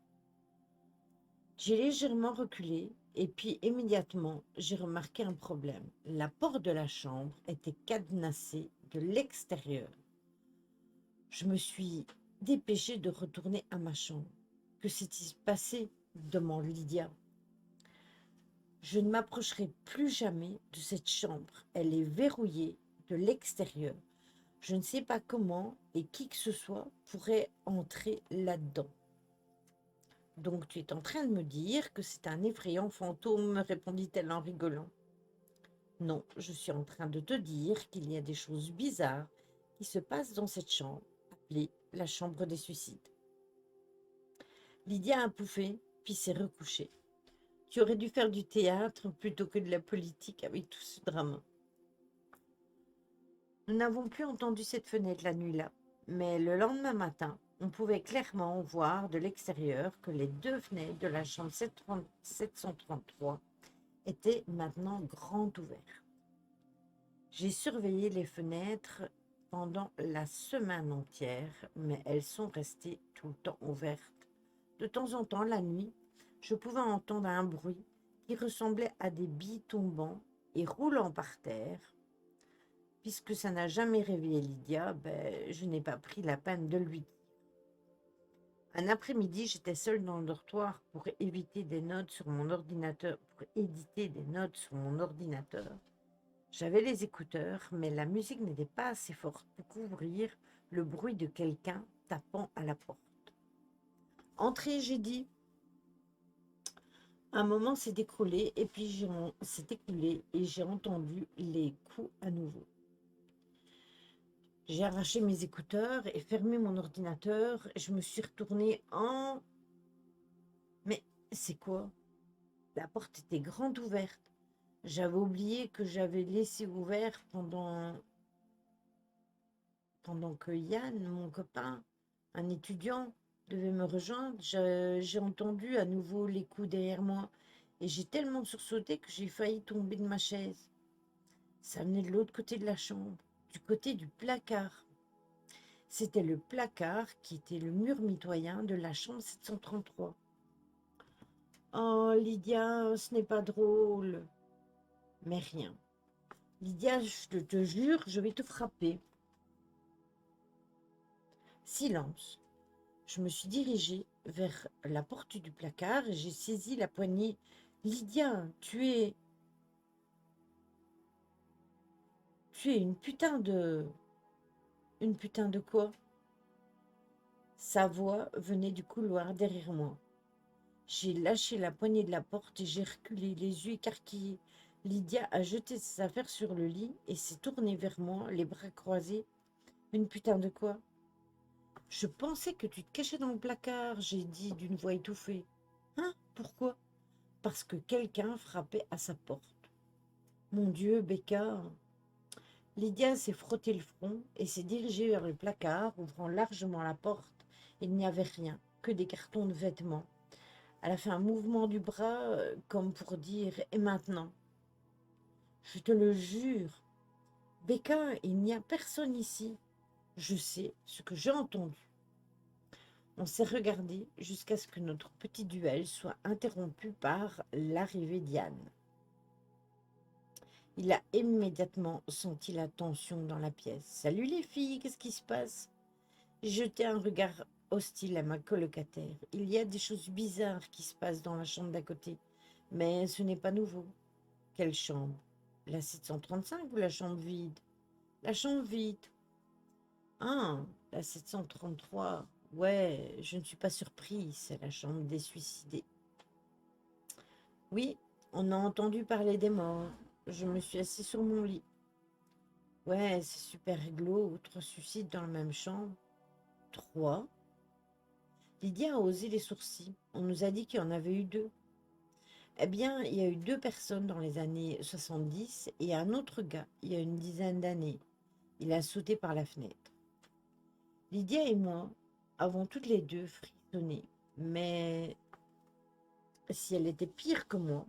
J'ai légèrement reculé et puis immédiatement, j'ai remarqué un problème. La porte de la chambre était cadenassée de l'extérieur. Je me suis dépêchée de retourner à ma chambre. Que s'est-il passé? Demande Lydia. Je ne m'approcherai plus jamais de cette chambre. Elle est verrouillée de l'extérieur. Je ne sais pas comment et qui que ce soit pourrait entrer là-dedans. Donc tu es en train de me dire que c'est un effrayant fantôme, répondit-elle en rigolant. Non, je suis en train de te dire qu'il y a des choses bizarres qui se passent dans cette chambre, appelée la chambre des suicides. Lydia a pouffé, puis s'est recouchée. Tu aurais dû faire du théâtre plutôt que de la politique avec tout ce drama. Nous n'avons plus entendu cette fenêtre la nuit-là, mais le lendemain matin, on pouvait clairement voir de l'extérieur que les deux fenêtres de la chambre 733 étaient maintenant grandes ouvertes. J'ai surveillé les fenêtres pendant la semaine entière, mais elles sont restées tout le temps ouvertes. De temps en temps, la nuit, je pouvais entendre un bruit qui ressemblait à des billes tombant et roulant par terre. Puisque ça n'a jamais réveillé Lydia, je n'ai pas pris la peine de lui dire. Un après-midi, j'étais seule dans le dortoir pour éviter des notes sur mon ordinateur, pour éditer des notes sur mon ordinateur. J'avais les écouteurs, mais la musique n'était pas assez forte pour couvrir le bruit de quelqu'un tapant à la porte. Entrez, j'ai dit. Un moment s'est écoulé et puis s'est écoulé et j'ai entendu les coups à nouveau. J'ai arraché mes écouteurs et fermé mon ordinateur. Je me suis retournée en... Mais c'est quoi? La porte était grande ouverte. J'avais oublié que j'avais laissé ouvert pendant que Yann, mon copain, un étudiant, devait me rejoindre. J'ai entendu à nouveau les coups derrière moi et j'ai tellement sursauté que j'ai failli tomber de ma chaise. Ça venait de l'autre côté de la chambre, du côté du placard. C'était le placard qui était le mur mitoyen de la chambre 733. Oh, Lydia, ce n'est pas drôle. Mais rien. Lydia, je te jure, je vais te frapper. Silence. Je me suis dirigée vers la porte du placard et j'ai saisi la poignée. Lydia, tu es une putain de... Une putain de quoi? Sa voix venait du couloir derrière moi. J'ai lâché la poignée de la porte et j'ai reculé, les yeux écarquillés. Lydia a jeté ses affaires sur le lit et s'est tournée vers moi, les bras croisés. Une putain de quoi? Je pensais que tu te cachais dans le placard, j'ai dit d'une voix étouffée. Hein? Pourquoi? Parce que quelqu'un frappait à sa porte. Mon Dieu, Becca! Lydia s'est frotté le front et s'est dirigée vers le placard, ouvrant largement la porte. Il n'y avait rien, que des cartons de vêtements. Elle a fait un mouvement du bras, comme pour dire « Et maintenant ?» Je te le jure, Becca, il n'y a personne ici. Je sais ce que j'ai entendu. On s'est regardé jusqu'à ce que notre petit duel soit interrompu par l'arrivée d'Yann. Il a immédiatement senti la tension dans la pièce. « Salut les filles, qu'est-ce qui se passe ?» J'ai jeté un regard hostile à ma colocataire. Il y a des choses bizarres qui se passent dans la chambre d'à côté, mais ce n'est pas nouveau. Quelle chambre? La 735 ou la chambre vide? La chambre vide. Ah, la 733. Ouais, je ne suis pas surprise, c'est la chambre des suicidés. Oui, on a entendu parler des morts. Je me suis assis sur mon lit. Ouais, c'est super réglo, 3 suicides dans la même chambre. 3? Lydia a osé les sourcils. On nous a dit qu'il y en avait eu 2. Eh bien, il y a eu 2 personnes dans les années 70 et un autre gars, il y a une dizaine d'années. Il a sauté par la fenêtre. Lydia et moi avons toutes les deux frissonné, mais si elle était pire que moi,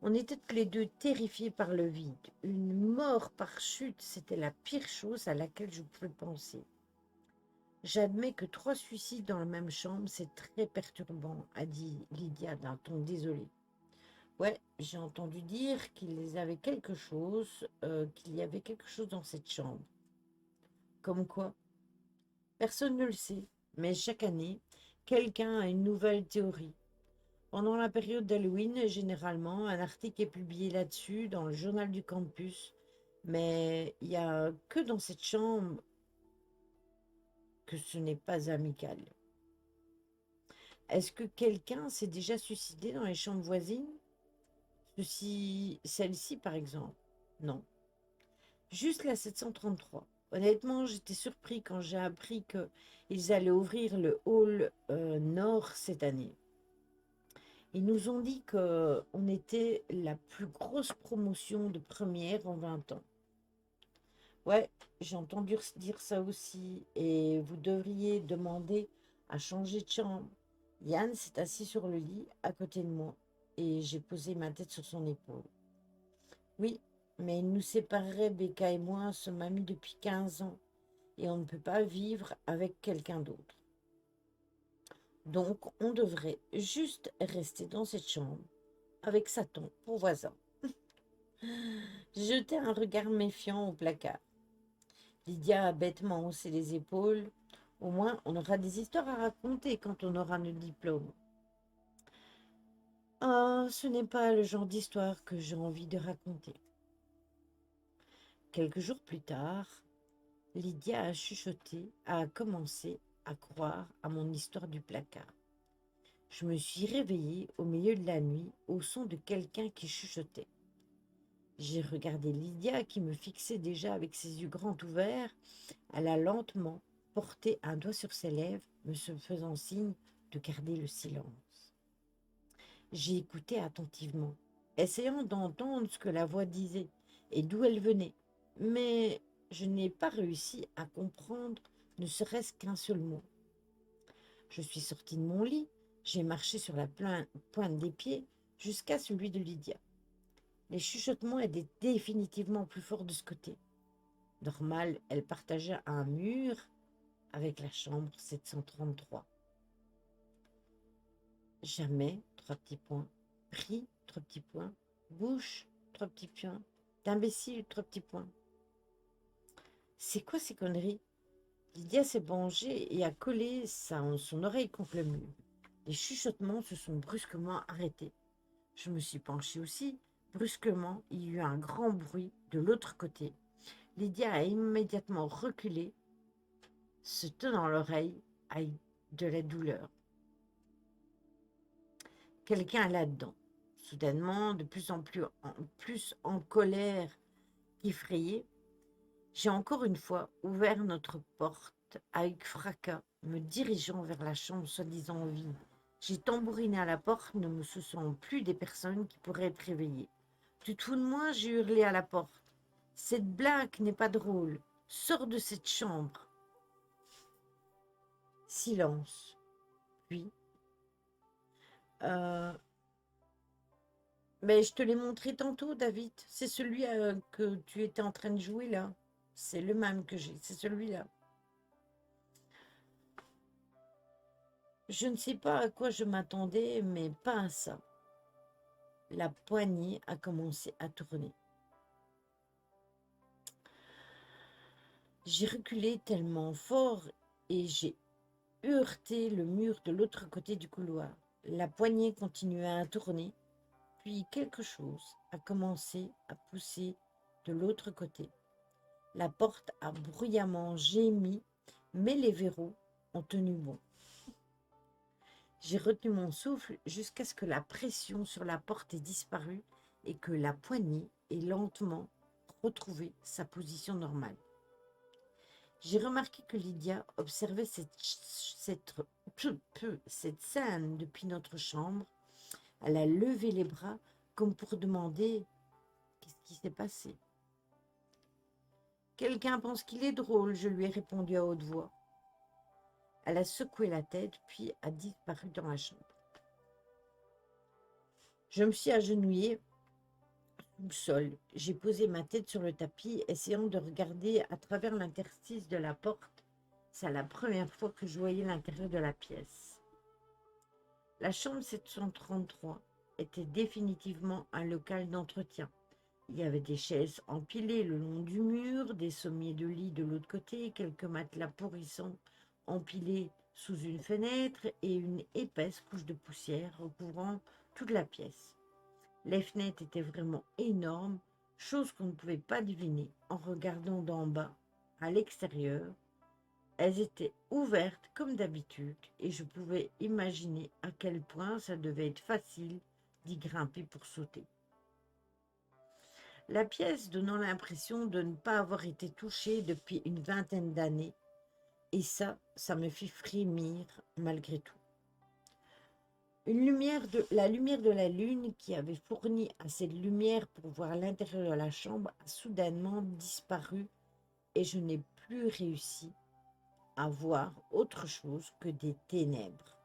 on était toutes les deux terrifiées par le vide. Une mort par chute, c'était la pire chose à laquelle je pouvais penser. J'admets que 3 suicides dans la même chambre, c'est très perturbant, a dit Lydia d'un ton désolé. Ouais, j'ai entendu dire qu'il y avait quelque chose dans cette chambre. Comme quoi? Personne ne le sait, mais chaque année, quelqu'un a une nouvelle théorie. Pendant la période d'Halloween, généralement, un article est publié là-dessus dans le journal du campus, mais il n'y a que dans cette chambre que ce n'est pas amical. Est-ce que quelqu'un s'est déjà suicidé dans les chambres voisines? Celle-ci, par exemple. Non, juste la 733. Honnêtement, j'étais surpris quand j'ai appris qu'ils allaient ouvrir le hall nord cette année. Ils nous ont dit qu'on était la plus grosse promotion de première en 20 ans. Ouais, j'ai entendu dire ça aussi. Et vous devriez demander à changer de chambre. Yann s'est assis sur le lit à côté de moi et j'ai posé ma tête sur son épaule. Oui, mais il nous séparerait, Becca et moi, sommes amis depuis 15 ans et on ne peut pas vivre avec quelqu'un d'autre. Donc, on devrait juste rester dans cette chambre avec Satan pour voisin. J'ai jeté un regard méfiant au placard. Lydia a bêtement haussé les épaules. Au moins, on aura des histoires à raconter quand on aura notre diplôme. Ah, ce n'est pas le genre d'histoire que j'ai envie de raconter. Quelques jours plus tard, Lydia a chuchoté, a commencé à croire à mon histoire du placard. Je me suis réveillée au milieu de la nuit au son de quelqu'un qui chuchotait. J'ai regardé Lydia qui me fixait déjà avec ses yeux grands ouverts. Elle a lentement porté un doigt sur ses lèvres, me faisant signe de garder le silence. J'ai écouté attentivement, essayant d'entendre ce que la voix disait et d'où elle venait, mais je n'ai pas réussi à comprendre ne serait-ce qu'un seul mot. Je suis sortie de mon lit, j'ai marché sur la pointe des pieds jusqu'à celui de Lydia. Les chuchotements étaient définitivement plus forts de ce côté. Normal, elle partageait un mur avec la chambre 733. Jamais, trois petits points. Prix, trois petits points. Bouche, trois petits points. D'imbécile, trois petits points. C'est quoi ces conneries? Lydia s'est penchée et a collé son oreille contre le mur. Les chuchotements se sont brusquement arrêtés. Je me suis penchée aussi. Brusquement, il y a eu un grand bruit de l'autre côté. Lydia a immédiatement reculé, se tenant l'oreille avec de la douleur. Quelqu'un est là-dedans. Soudainement, de plus en plus en colère qu'effrayée, j'ai encore une fois ouvert notre porte avec fracas, me dirigeant vers la chambre soi-disant vide. J'ai tambouriné à la porte, ne me souciant plus des personnes qui pourraient être réveillées. Tu te fous de moi? J'ai hurlé à la porte. Cette blague n'est pas drôle. Sors de cette chambre. Silence. Puis, euh, mais je te l'ai montré tantôt, David. C'est celui que tu étais en train de jouer là. C'est le même que j'ai. C'est celui-là. Je ne sais pas à quoi je m'attendais, mais pas à ça. La poignée a commencé à tourner. J'ai reculé tellement fort et j'ai heurté le mur de l'autre côté du couloir. La poignée continuait à tourner, puis quelque chose a commencé à pousser de l'autre côté. La porte a bruyamment gémi, mais les verrous ont tenu bon. J'ai retenu mon souffle jusqu'à ce que la pression sur la porte ait disparu et que la poignée ait lentement retrouvé sa position normale. J'ai remarqué que Lydia observait cette scène depuis notre chambre. Elle a levé les bras comme pour demander qu'est-ce qui s'est passé. Quelqu'un pense qu'il est drôle, je lui ai répondu à haute voix. Elle a secoué la tête, puis a disparu dans la chambre. Je me suis agenouillée au sol. J'ai posé ma tête sur le tapis, essayant de regarder à travers l'interstice de la porte. C'est la première fois que je voyais l'intérieur de la pièce. La chambre 733 était définitivement un local d'entretien. Il y avait des chaises empilées le long du mur, des sommiers de lit de l'autre côté, quelques matelas pourrissants empilés sous une fenêtre et une épaisse couche de poussière recouvrant toute la pièce. Les fenêtres étaient vraiment énormes, chose qu'on ne pouvait pas deviner en regardant d'en bas, à l'extérieur. Elles étaient ouvertes comme d'habitude et je pouvais imaginer à quel point ça devait être facile d'y grimper pour sauter. La pièce donnant l'impression de ne pas avoir été touchée depuis une vingtaine d'années, et ça me fit frémir malgré tout. La lumière de la lune qui avait fourni assez de lumière pour voir l'intérieur de la chambre a soudainement disparu et je n'ai plus réussi à voir autre chose que des ténèbres.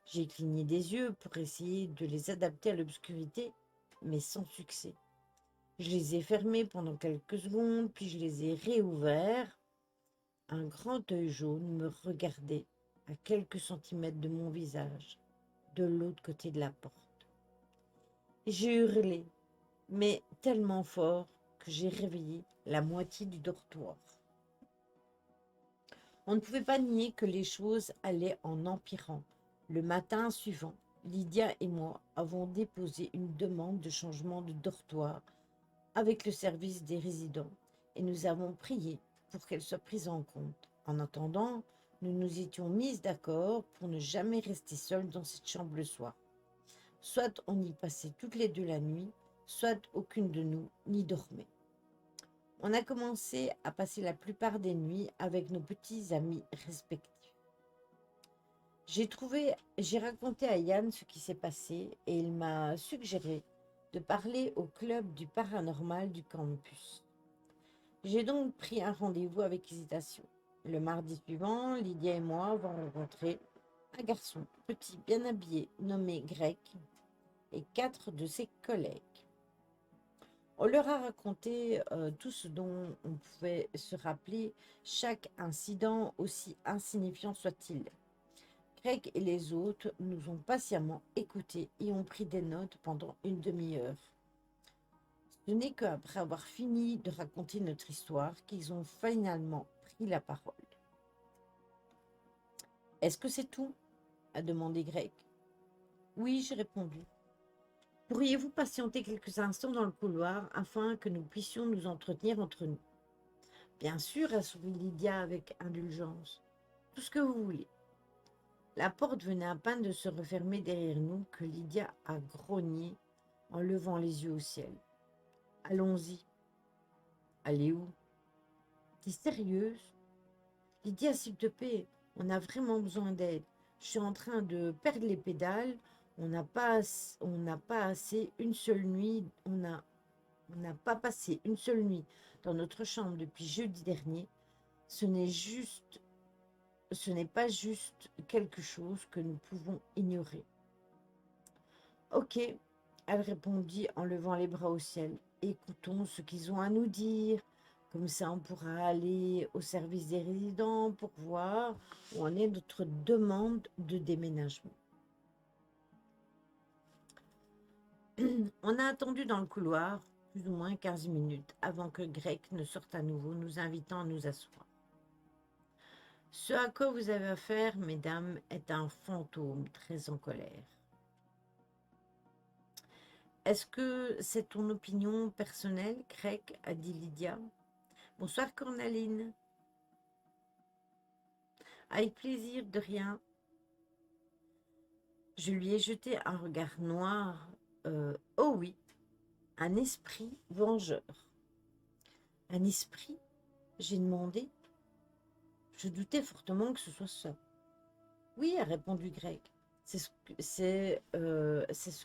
J'ai cligné des yeux pour essayer de les adapter à l'obscurité, mais sans succès. Je les ai fermés pendant quelques secondes, puis je les ai réouverts. Un grand œil jaune me regardait à quelques centimètres de mon visage, de l'autre côté de la porte. J'ai hurlé, mais tellement fort que j'ai réveillé la moitié du dortoir. On ne pouvait pas nier que les choses allaient en empirant. Le matin suivant, Lydia et moi avons déposé une demande de changement de dortoir avec le service des résidents et nous avons prié pour qu'elle soit prise en compte. En attendant, nous nous étions mises d'accord pour ne jamais rester seules dans cette chambre le soir. Soit on y passait toutes les deux la nuit, soit aucune de nous n'y dormait. On a commencé à passer la plupart des nuits avec nos petits amis respectifs. J'ai raconté à Yann ce qui s'est passé et il m'a suggéré de parler au club du paranormal du campus. J'ai donc pris un rendez-vous avec hésitation. Le mardi suivant, Lydia et moi avons rencontré un garçon petit, bien habillé, nommé Greg, et 4 de ses collègues. On leur a raconté tout ce dont on pouvait se rappeler, chaque incident, aussi insignifiant soit-il. Greg et les autres nous ont patiemment écoutés et ont pris des notes pendant une demi-heure. Ce n'est qu'après avoir fini de raconter notre histoire qu'ils ont finalement pris la parole. « Est-ce que c'est tout ?» a demandé Greg. « Oui, j'ai répondu. Pourriez-vous patienter quelques instants dans le couloir afin que nous puissions nous entretenir entre nous ?»« Bien sûr, » a souri Lydia avec indulgence. « Tout ce que vous voulez. » La porte venait à peine de se refermer derrière nous que Lydia a grogné en levant les yeux au ciel. « Allons-y. »« Allez où ?»« T'es sérieuse ? » ?»« Lydia, s'il te plaît, on a vraiment besoin d'aide. Je suis en train de perdre les pédales. On n'a pas assez une seule nuit. On n'a pas passé une seule nuit dans notre chambre depuis jeudi dernier. Ce n'est pas juste quelque chose que nous pouvons ignorer. « Ok, » elle répondit en levant les bras au ciel. « Écoutons ce qu'ils ont à nous dire. Comme ça, on pourra aller au service des résidents pour voir où en est notre demande de déménagement. » On a attendu dans le couloir plus ou moins 15 minutes avant que Greg ne sorte à nouveau, nous invitant à nous asseoir. « Ce à quoi vous avez affaire, mesdames, est un fantôme très en colère. » « Est-ce que c'est ton opinion personnelle, Greg ?» a dit Lydia. « Bonsoir, Cornaline. »« Avec plaisir, de rien. » Je lui ai jeté un regard noir. Oh oui, un esprit vengeur. « Un esprit ?» j'ai demandé. Je doutais fortement que ce soit ça. « Oui, » a répondu Greg. « C'est ce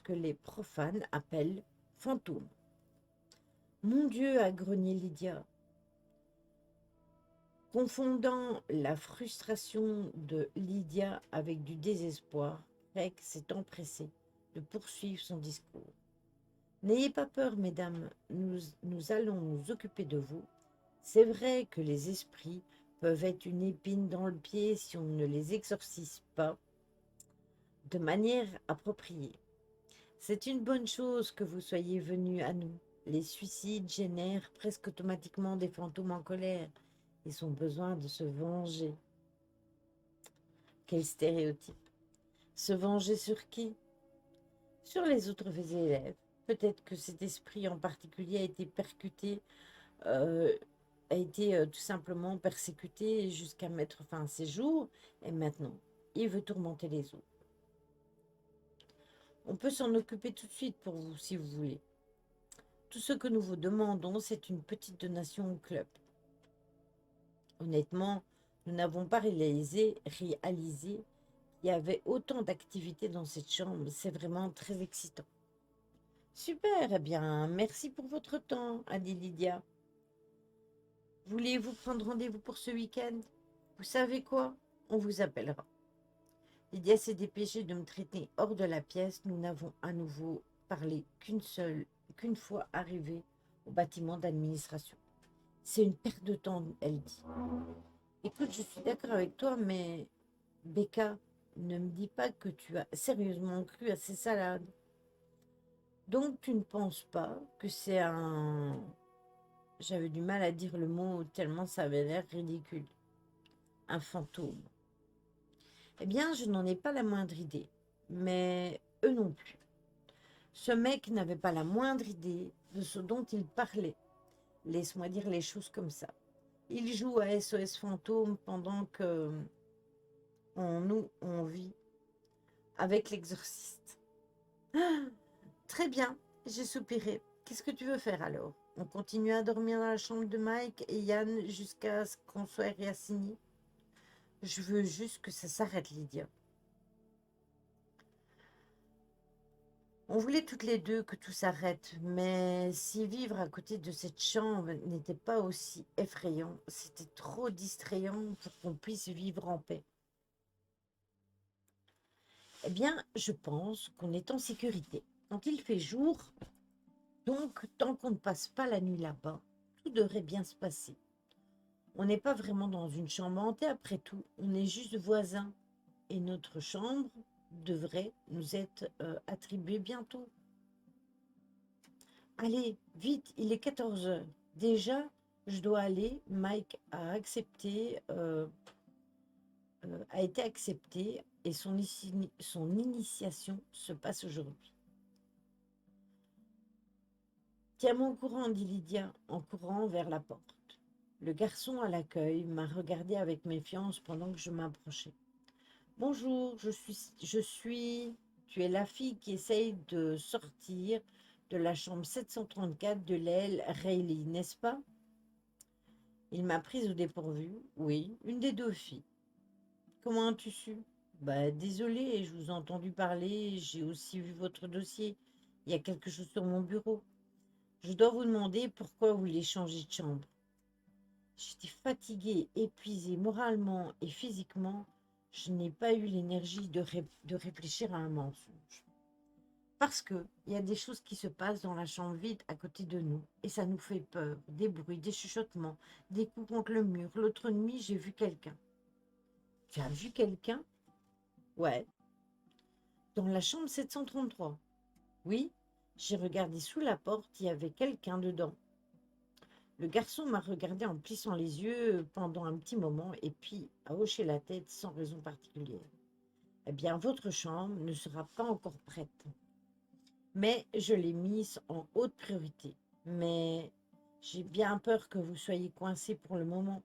que les profanes appellent fantôme. »« Mon Dieu !» a grogné Lydia. Confondant la frustration de Lydia avec du désespoir, Greg s'est empressé de poursuivre son discours. « N'ayez pas peur, mesdames, nous allons nous occuper de vous. C'est vrai que les esprits peuvent être une épine dans le pied si on ne les exorcise pas de manière appropriée. C'est une bonne chose que vous soyez venus à nous. Les suicides génèrent presque automatiquement des fantômes en colère. Ils ont besoin de se venger. » Quel stéréotype. Se venger sur qui? Sur les autres élèves. Peut-être que cet esprit en particulier a été tout simplement persécuté jusqu'à mettre fin à ses jours, et maintenant, il veut tourmenter les autres. On peut s'en occuper tout de suite pour vous, si vous voulez. Tout ce que nous vous demandons, c'est une petite donation au club. Honnêtement, nous n'avons pas réalisé qu'il y avait autant d'activités dans cette chambre. C'est vraiment très excitant. Super, eh bien, merci pour votre temps, a dit Lydia. Voulez-vous prendre rendez-vous pour ce week-end? Vous savez quoi? On vous appellera. Lydia s'est dépêchée de me traiter hors de la pièce. Nous n'avons à nouveau parlé qu'une fois arrivés au bâtiment d'administration. C'est une perte de temps, elle dit. Écoute, je suis d'accord avec toi, mais Becca, ne me dis pas que tu as sérieusement cru à ces salades. Donc tu ne penses pas que c'est un... J'avais du mal à dire le mot tellement ça avait l'air ridicule. Un fantôme. Eh bien, je n'en ai pas la moindre idée. Mais eux non plus. Ce mec n'avait pas la moindre idée de ce dont il parlait. Laisse-moi dire les choses comme ça. Il joue à SOS Fantôme pendant que on vit avec l'exorciste. Ah, très bien, j'ai soupiré. Qu'est-ce que tu veux faire alors? On continue à dormir dans la chambre de Mike et Yann jusqu'à ce qu'on soit réassigné? Je veux juste que ça s'arrête, Lydia. On voulait toutes les deux que tout s'arrête, mais si vivre à côté de cette chambre n'était pas aussi effrayant, c'était trop distrayant pour qu'on puisse vivre en paix. Eh bien, je pense qu'on est en sécurité. Quand il fait jour, donc tant qu'on ne passe pas la nuit là-bas, tout devrait bien se passer. On n'est pas vraiment dans une chambre hantée après tout, on est juste voisins. Et notre chambre devrait nous être attribuée bientôt. Allez, vite, il est 14 heures. Déjà, je dois aller. Mike a été accepté et son initiation se passe aujourd'hui. Tiens-moi au courant, dit Lydia en courant vers la porte. Le garçon à l'accueil m'a regardé avec méfiance pendant que je m'approchais. Bonjour, je suis... Tu es la fille qui essaye de sortir de la chambre 734 de l'aile Rayleigh, n'est-ce pas? Il m'a prise au dépourvu. Oui, une des deux filles. Comment as-tu su? Bah, désolée, je vous ai entendu parler, j'ai aussi vu votre dossier. Il y a quelque chose sur mon bureau. Je dois vous demander pourquoi vous voulez changer de chambre. J'étais fatiguée, épuisée moralement et physiquement. Je n'ai pas eu l'énergie de réfléchir à un mensonge. Parce qu'il y a des choses qui se passent dans la chambre vide à côté de nous et ça nous fait peur. Des bruits, des chuchotements, des coups contre le mur. L'autre nuit, j'ai vu quelqu'un. Tu as vu quelqu'un? Ouais. Dans la chambre 733. Oui. J'ai regardé sous la porte, il y avait quelqu'un dedans. Le garçon m'a regardé en plissant les yeux pendant un petit moment et puis a hoché la tête sans raison particulière. Eh bien, votre chambre ne sera pas encore prête. Mais je l'ai mise en haute priorité. Mais j'ai bien peur que vous soyez coincé pour le moment.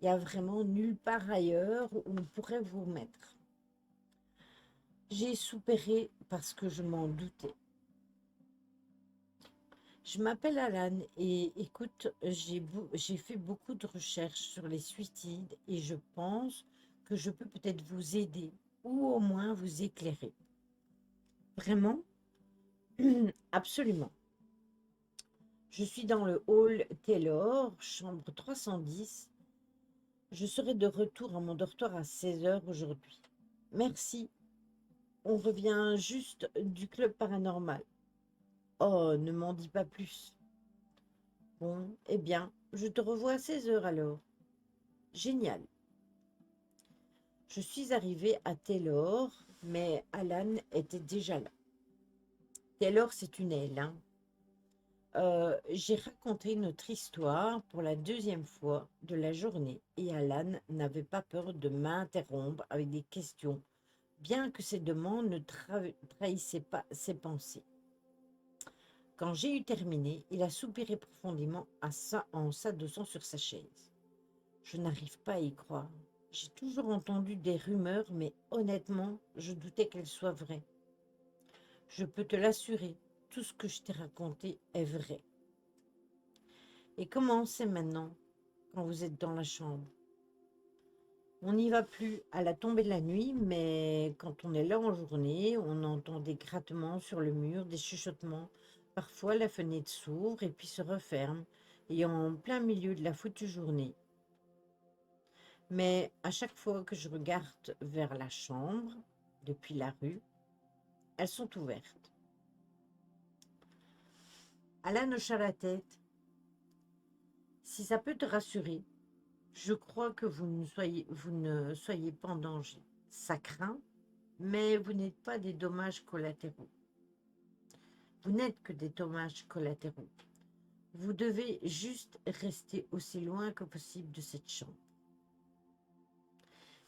Il n'y a vraiment nulle part ailleurs où on pourrait vous mettre. J'ai soupiré parce que je m'en doutais. Je m'appelle Alan et écoute, j'ai fait beaucoup de recherches sur les suicides et je pense que je peux peut-être vous aider ou au moins vous éclairer. Vraiment? Absolument. Je suis dans le hall Taylor, chambre 310. Je serai de retour à mon dortoir à 16 heures aujourd'hui. Merci. On revient juste du club paranormal. Oh, ne m'en dis pas plus. Bon, eh bien, je te revois à 16 heures alors. Génial. Je suis arrivée à Taylor, mais Alan était déjà là. Taylor, c'est une aile, hein. J'ai raconté notre histoire pour la deuxième fois de la journée et Alan n'avait pas peur de m'interrompre avec des questions, bien que ses demandes ne trahissaient pas ses pensées. Quand j'ai eu terminé, il a soupiré profondément en s'adossant sur sa chaise. Je n'arrive pas à y croire. J'ai toujours entendu des rumeurs, mais honnêtement, je doutais qu'elles soient vraies. Je peux te l'assurer, tout ce que je t'ai raconté est vrai. Et comment c'est maintenant, quand vous êtes dans la chambre? On n'y va plus à la tombée de la nuit, mais quand on est là en journée, on entend des grattements sur le mur, des chuchotements. Parfois, la fenêtre s'ouvre et puis se referme, et en plein milieu de la foutue journée. Mais à chaque fois que je regarde vers la chambre, depuis la rue, elles sont ouvertes. Alan hocha la tête. Si ça peut te rassurer, je crois que vous ne soyez pas en danger. Ça craint, mais vous n'êtes pas des dommages collatéraux. Vous n'êtes que des dommages collatéraux. Vous devez juste rester aussi loin que possible de cette chambre.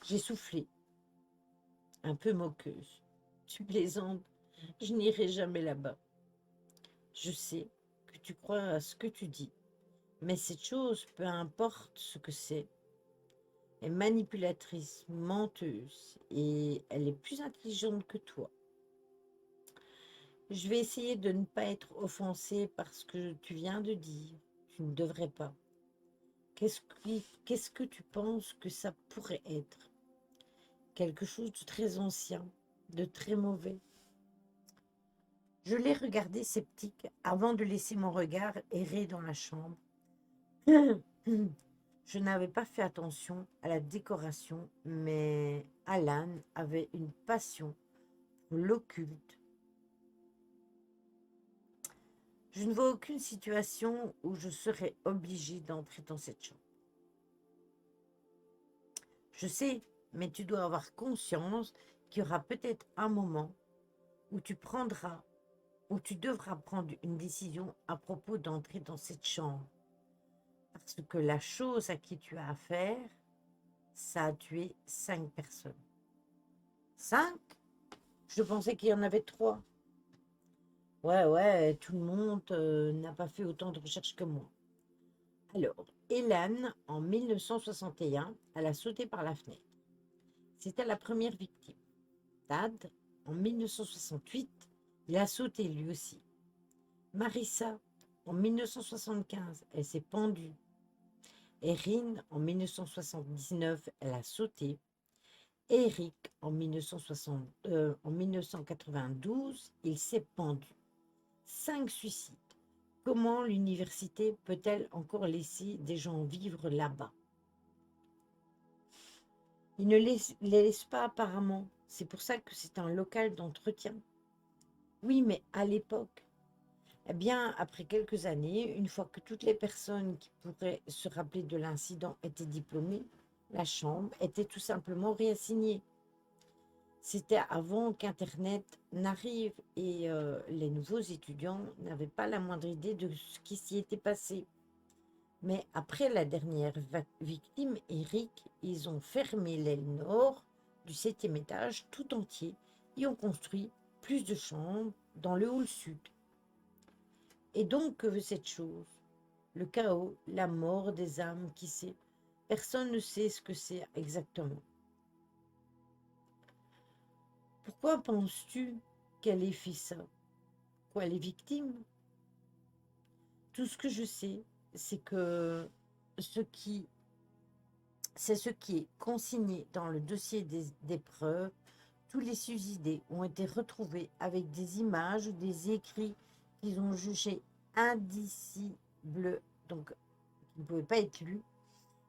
J'ai soufflé, un peu moqueuse. Tu plaisantes, je n'irai jamais là-bas. Je sais que tu crois à ce que tu dis, mais cette chose, peu importe ce que c'est, est manipulatrice, menteuse, et elle est plus intelligente que toi. Je vais essayer de ne pas être offensée par ce que tu viens de dire. Tu ne devrais pas. Qu'est-ce que tu penses que ça pourrait être? Quelque chose de très ancien, de très mauvais. Je l'ai regardé sceptique avant de laisser mon regard errer dans la chambre. Je n'avais pas fait attention à la décoration, mais Alan avait une passion pour l'occulte. Je ne vois aucune situation où je serais obligée d'entrer dans cette chambre. Je sais, mais tu dois avoir conscience qu'il y aura peut-être un moment où où tu devras prendre une décision à propos d'entrer dans cette chambre. Parce que la chose à qui tu as affaire, ça a tué 5 personnes. 5? Je pensais qu'il y en avait 3. Ouais, tout le monde n'a pas fait autant de recherches que moi. Alors, Hélène, en 1961, elle a sauté par la fenêtre. C'était la première victime. Tad, en 1968, il a sauté lui aussi. Marissa, en 1975, elle s'est pendue. Erin, en 1979, elle a sauté. Eric, en 1992, il s'est pendu. 5 suicides. Comment l'université peut-elle encore laisser des gens vivre là-bas? Ils ne les laissent pas apparemment. C'est pour ça que c'est un local d'entretien. Oui, mais à l'époque, eh bien, après quelques années, une fois que toutes les personnes qui pourraient se rappeler de l'incident étaient diplômées, la chambre était tout simplement réassignée. C'était avant qu'Internet n'arrive et les nouveaux étudiants n'avaient pas la moindre idée de ce qui s'y était passé. Mais après la dernière victime, Eric, ils ont fermé l'aile nord du 7e étage tout entier et ont construit plus de chambres dans le hall sud. Et donc, que veut cette chose? Le chaos, la mort des âmes, qui sait? Personne ne sait ce que c'est exactement. Pourquoi penses-tu qu'elle ait fait ça? Quoi, les victimes? Tout ce que je sais, c'est que c'est ce qui est consigné dans le dossier des preuves. Tous les suicidés ont été retrouvés avec des images ou des écrits qu'ils ont jugés indicibles, donc qui ne pouvaient pas être lus.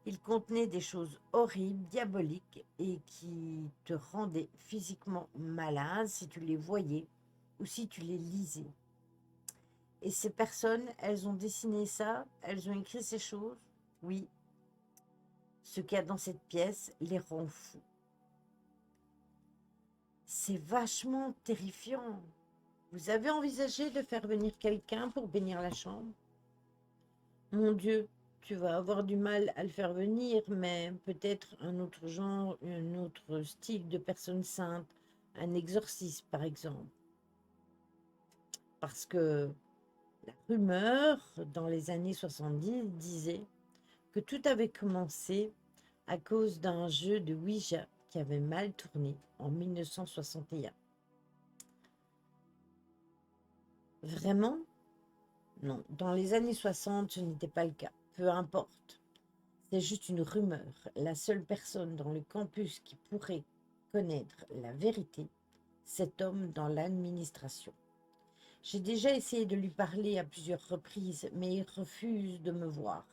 Ils contenaient des choses horribles, diaboliques et qui te rendaient physiquement malade si tu les voyais ou si tu les lisais. Et ces personnes, elles ont dessiné ça, elles ont écrit ces choses. Oui, ce qu'il y a dans cette pièce les rend fous. C'est vachement terrifiant. Vous avez envisagé de faire venir quelqu'un pour bénir la chambre? Mon Dieu, tu vas avoir du mal à le faire venir, mais peut-être un autre genre, un autre style de personne sainte, un exorcisme par exemple. Parce que la rumeur, dans les années 70, disait que tout avait commencé à cause d'un jeu de Ouija qui avait mal tourné en 1961. Vraiment? Non, dans les années 60, ce n'était pas le cas. Peu importe. C'est juste une rumeur. La seule personne dans le campus qui pourrait connaître la vérité, cet homme dans l'administration. J'ai déjà essayé de lui parler à plusieurs reprises, mais il refuse de me voir.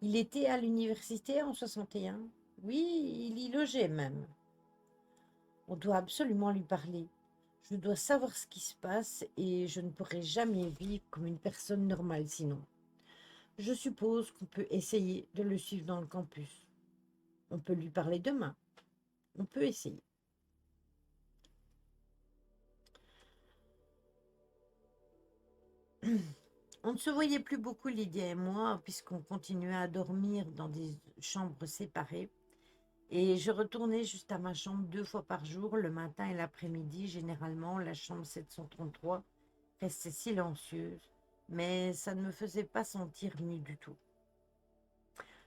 Il était à l'université en 61. Oui, il y logeait même. On doit absolument lui parler. Je dois savoir ce qui se passe et je ne pourrai jamais vivre comme une personne normale sinon. Je suppose qu'on peut essayer de le suivre dans le campus. On peut lui parler demain. On peut essayer. On ne se voyait plus beaucoup, Lydia et moi, puisqu'on continuait à dormir dans des chambres séparées. Et je retournais juste à ma chambre 2 fois par jour, le matin et l'après-midi. Généralement, la chambre 733 restait silencieuse, mais ça ne me faisait pas sentir mieux du tout.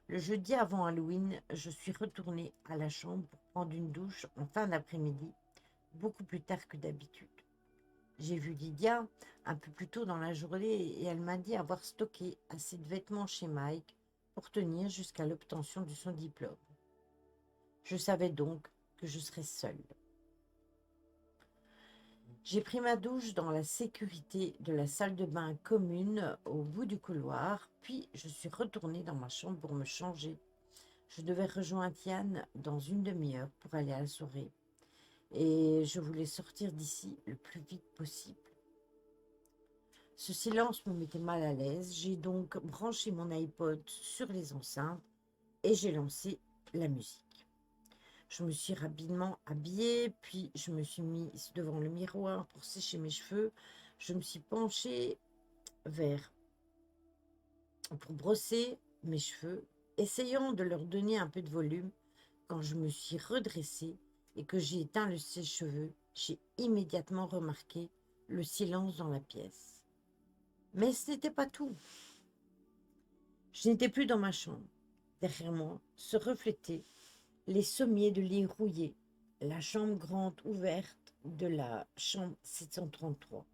Le jeudi avant Halloween, je suis retournée à la chambre pour prendre une douche en fin d'après-midi, beaucoup plus tard que d'habitude. J'ai vu Lydia un peu plus tôt dans la journée et elle m'a dit avoir stocké assez de vêtements chez Mike pour tenir jusqu'à l'obtention de son diplôme. Je savais donc que je serais seule. J'ai pris ma douche dans la sécurité de la salle de bain commune au bout du couloir, puis je suis retournée dans ma chambre pour me changer. Je devais rejoindre Yann dans une demi-heure pour aller à la soirée et je voulais sortir d'ici le plus vite possible. Ce silence me mettait mal à l'aise. J'ai donc branché mon iPod sur les enceintes et j'ai lancé la musique. Je me suis rapidement habillée, puis je me suis mise devant le miroir pour sécher mes cheveux. Je me suis penchée vers pour brosser mes cheveux, essayant de leur donner un peu de volume. Quand je me suis redressée et que j'ai éteint le sèche-cheveux, j'ai immédiatement remarqué le silence dans la pièce. Mais ce n'était pas tout. Je n'étais plus dans ma chambre. Derrière moi se reflétaient les sommiers de lit rouillés, la chambre grande ouverte de la chambre 733.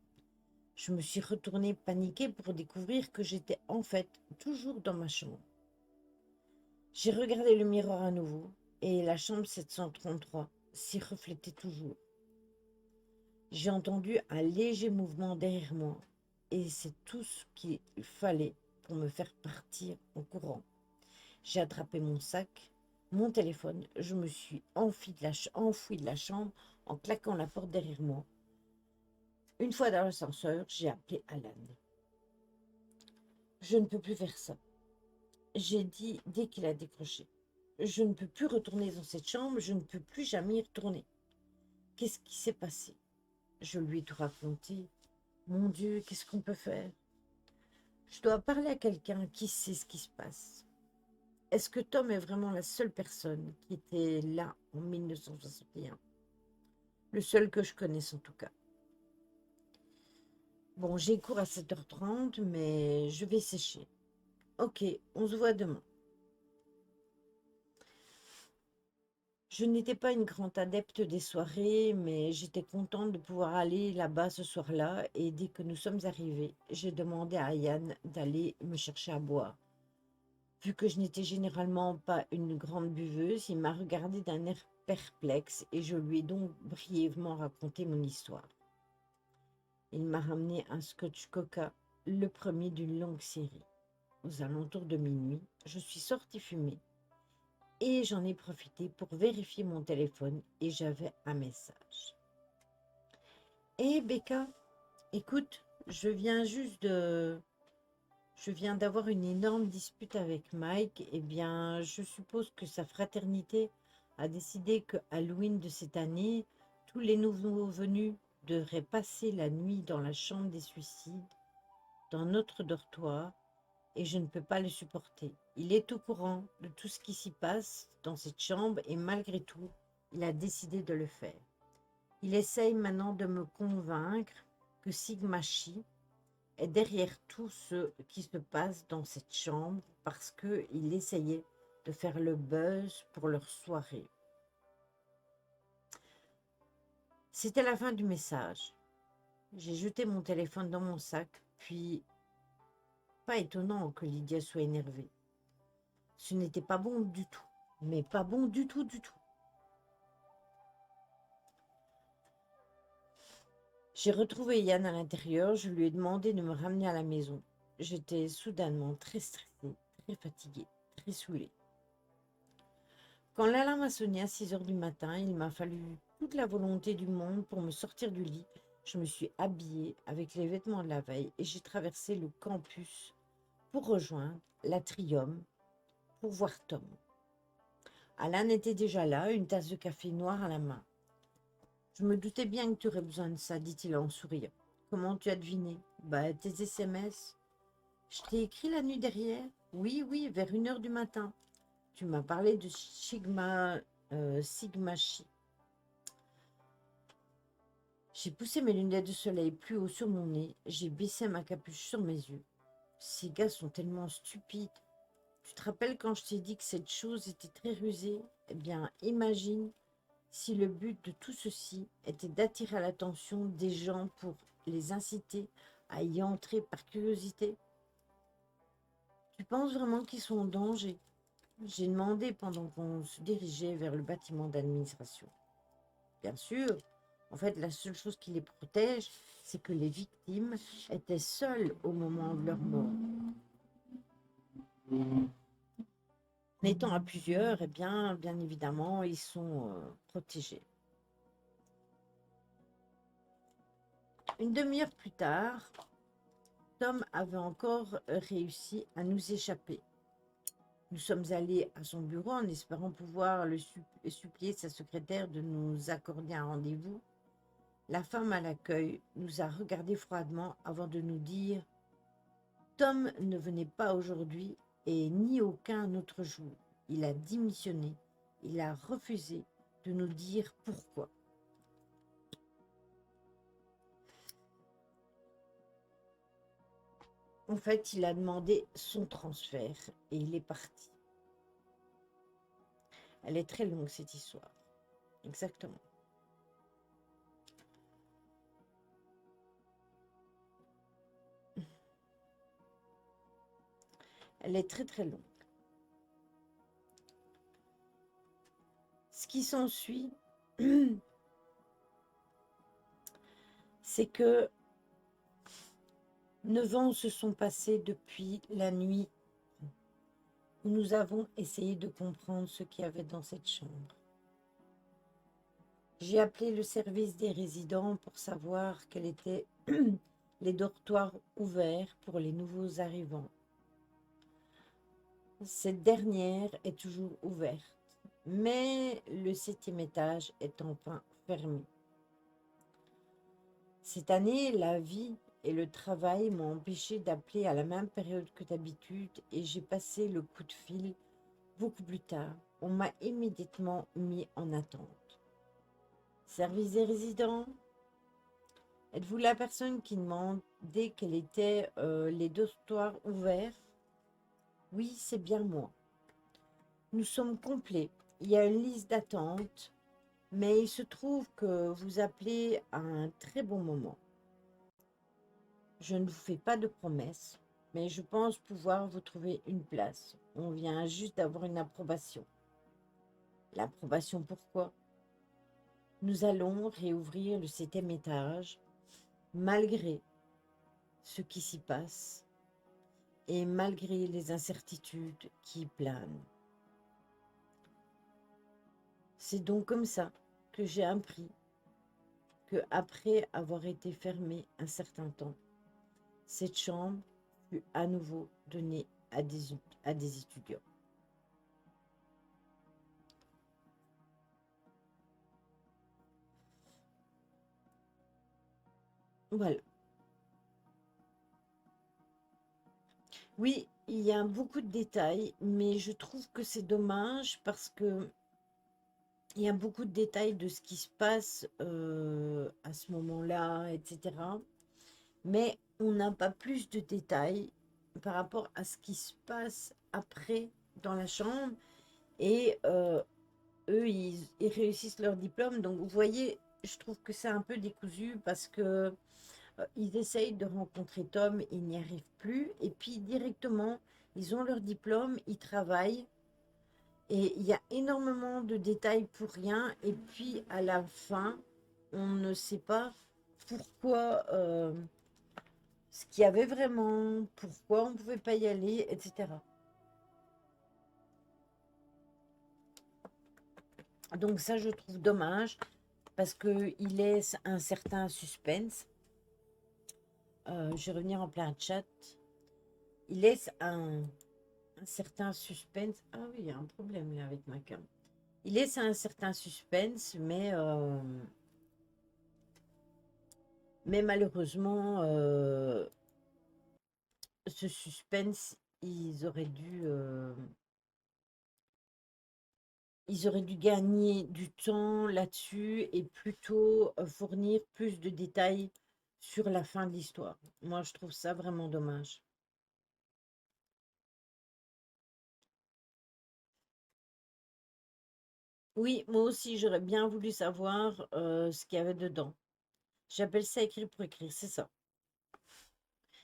Je me suis retournée paniquée pour découvrir que j'étais en fait toujours dans ma chambre. J'ai regardé le miroir à nouveau et la chambre 733 s'y reflétait toujours. J'ai entendu un léger mouvement derrière moi et c'est tout ce qu'il fallait pour me faire partir en courant. J'ai attrapé mon sac, mon téléphone, je me suis enfouie de la chambre en claquant la porte derrière moi. Une fois dans l'ascenseur, j'ai appelé Alan. Je ne peux plus faire ça. J'ai dit dès qu'il a décroché. Je ne peux plus retourner dans cette chambre, je ne peux plus jamais y retourner. Qu'est-ce qui s'est passé? Je lui ai tout raconté. Mon Dieu, qu'est-ce qu'on peut faire? Je dois parler à quelqu'un qui sait ce qui se passe. Est-ce que Tom est vraiment la seule personne qui était là en 1961? Le seul que je connaisse en tout cas. Bon, j'ai cours à 7h30, mais je vais sécher. Ok, on se voit demain. Je n'étais pas une grande adepte des soirées, mais j'étais contente de pouvoir aller là-bas ce soir-là. Et dès que nous sommes arrivés, j'ai demandé à Yann d'aller me chercher à boire. Vu que je n'étais généralement pas une grande buveuse, il m'a regardé d'un air perplexe et je lui ai donc brièvement raconté mon histoire. Il m'a ramené un scotch coca, le premier d'une longue série. Aux alentours de minuit, je suis sortie fumer et j'en ai profité pour vérifier mon téléphone et j'avais un message. Hé Becca, écoute, je viens d'avoir une énorme dispute avec Mike. Eh bien, je suppose que sa fraternité a décidé que Halloween de cette année, tous les nouveaux venus devraient passer la nuit dans la chambre des suicides, dans notre dortoir, et je ne peux pas le supporter. Il est au courant de tout ce qui s'y passe dans cette chambre et malgré tout, il a décidé de le faire. Il essaye maintenant de me convaincre que Sigma Chi est derrière tout ce qui se passe dans cette chambre parce qu'il essayait de faire le buzz pour leur soirée. C'était la fin du message. J'ai jeté mon téléphone dans mon sac, puis, pas étonnant que Lydia soit énervée. Ce n'était pas bon du tout, mais pas bon du tout, du tout. J'ai retrouvé Yann à l'intérieur, je lui ai demandé de me ramener à la maison. J'étais soudainement très stressée, très fatiguée, très saoulée. Quand l'alarme a sonné à 6 heures du matin, il m'a fallu toute la volonté du monde pour me sortir du lit. Je me suis habillée avec les vêtements de la veille et j'ai traversé le campus pour rejoindre l'Atrium pour voir Tom. Alan était déjà là, une tasse de café noir à la main. Je me doutais bien que tu aurais besoin de ça, dit-il en souriant. Comment tu as deviné? Tes SMS. Je t'ai écrit la nuit dernière. Oui, oui, vers 1 heure du matin. Tu m'as parlé de Sigma Chi. J'ai poussé mes lunettes de soleil plus haut sur mon nez. J'ai baissé ma capuche sur mes yeux. Ces gars sont tellement stupides. Tu te rappelles quand je t'ai dit que cette chose était très rusée? Eh bien, imagine si le but de tout ceci était d'attirer l'attention des gens pour les inciter à y entrer par curiosité. Tu penses vraiment qu'ils sont en danger? J'ai demandé pendant qu'on se dirigeait vers le bâtiment d'administration. Bien sûr, en fait, la seule chose qui les protège, c'est que les victimes étaient seules au moment de leur mort. N'étant à plusieurs, eh bien évidemment, ils sont protégés. Une demi-heure plus tard, Tom avait encore réussi à nous échapper. Nous sommes allés à son bureau en espérant pouvoir supplier sa secrétaire de nous accorder un rendez-vous. La femme à l'accueil nous a regardés froidement avant de nous dire « Tom ne venait pas aujourd'hui et ni aucun autre jour. Il a démissionné. Il a refusé de nous dire pourquoi. » En fait, il a demandé son transfert et il est parti. Elle est très longue, cette histoire. Exactement. Elle est très très longue. Ce qui s'ensuit, c'est que 9 ans se sont passés depuis la nuit où nous avons essayé de comprendre ce qu'il y avait dans cette chambre. J'ai appelé le service des résidents pour savoir quels étaient les dortoirs ouverts pour les nouveaux arrivants. Cette dernière est toujours ouverte, mais le 7e étage est enfin fermé. Cette année, la vie et le travail m'ont empêché d'appeler à la même période que d'habitude et j'ai passé le coup de fil beaucoup plus tard. On m'a immédiatement mis en attente. Service des résidents? Êtes-vous la personne qui demandait quels étaient les dortoirs ouverts? Oui, c'est bien moi. Nous sommes complets. Il y a une liste d'attente, mais il se trouve que vous appelez à un très bon moment. Je ne vous fais pas de promesses, mais je pense pouvoir vous trouver une place. On vient juste d'avoir une approbation. L'approbation pourquoi? Nous allons réouvrir le 7e étage, malgré ce qui s'y passe et malgré les incertitudes qui planent. C'est donc comme ça que j'ai appris que, après avoir été fermée un certain temps, cette chambre fut à nouveau donnée à des étudiants. Voilà. Oui, il y a beaucoup de détails, mais je trouve que c'est dommage parce que il y a beaucoup de détails de ce qui se passe à ce moment-là, etc. Mais on n'a pas plus de détails par rapport à ce qui se passe après dans la chambre. Et eux, ils réussissent leur diplôme. Donc, vous voyez, je trouve que c'est un peu décousu parce que Ils essayent de rencontrer Tom, ils n'y arrivent plus. Et puis directement, ils ont leur diplôme, ils travaillent. Et il y a énormément de détails pour rien. Et puis à la fin, on ne sait pas pourquoi, ce qu'il y avait vraiment, pourquoi on ne pouvait pas y aller, etc. Donc ça, je trouve dommage parce qu'il laisse un certain suspense. Je vais revenir en plein chat. Il laisse un certain suspense. Ah oui, il y a un problème là avec ma cam. Il laisse un certain suspense, mais malheureusement, ce suspense, ils auraient dû gagner du temps là-dessus et plutôt fournir plus de détails sur la fin de l'histoire. Moi, je trouve ça vraiment dommage. Oui, moi aussi, j'aurais bien voulu savoir ce qu'il y avait dedans. J'appelle ça écrit pour écrire, c'est ça.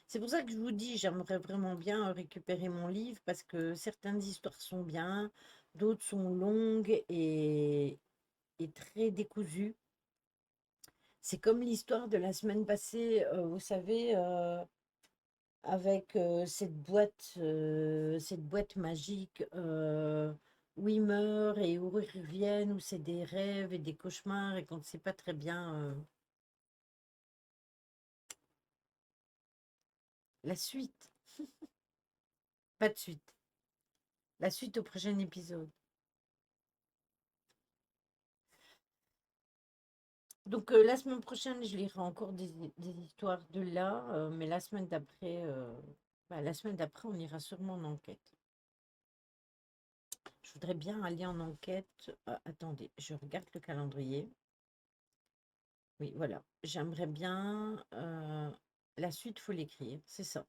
C'est pour ça que je vous dis, j'aimerais vraiment bien récupérer mon livre parce que certaines histoires sont bien, d'autres sont longues et très décousues. C'est comme l'histoire de la semaine passée, vous savez, avec cette boîte magique où ils meurent et où ils reviennent, où c'est des rêves et des cauchemars et qu'on ne sait pas très bien la suite. Pas de suite. La suite au prochain épisode. Donc la semaine prochaine, je lirai encore des histoires de là, mais la semaine d'après, on ira sûrement en enquête. Je voudrais bien aller en enquête. Attendez, je regarde le calendrier. Oui, voilà. J'aimerais bien. La suite, faut l'écrire, c'est ça.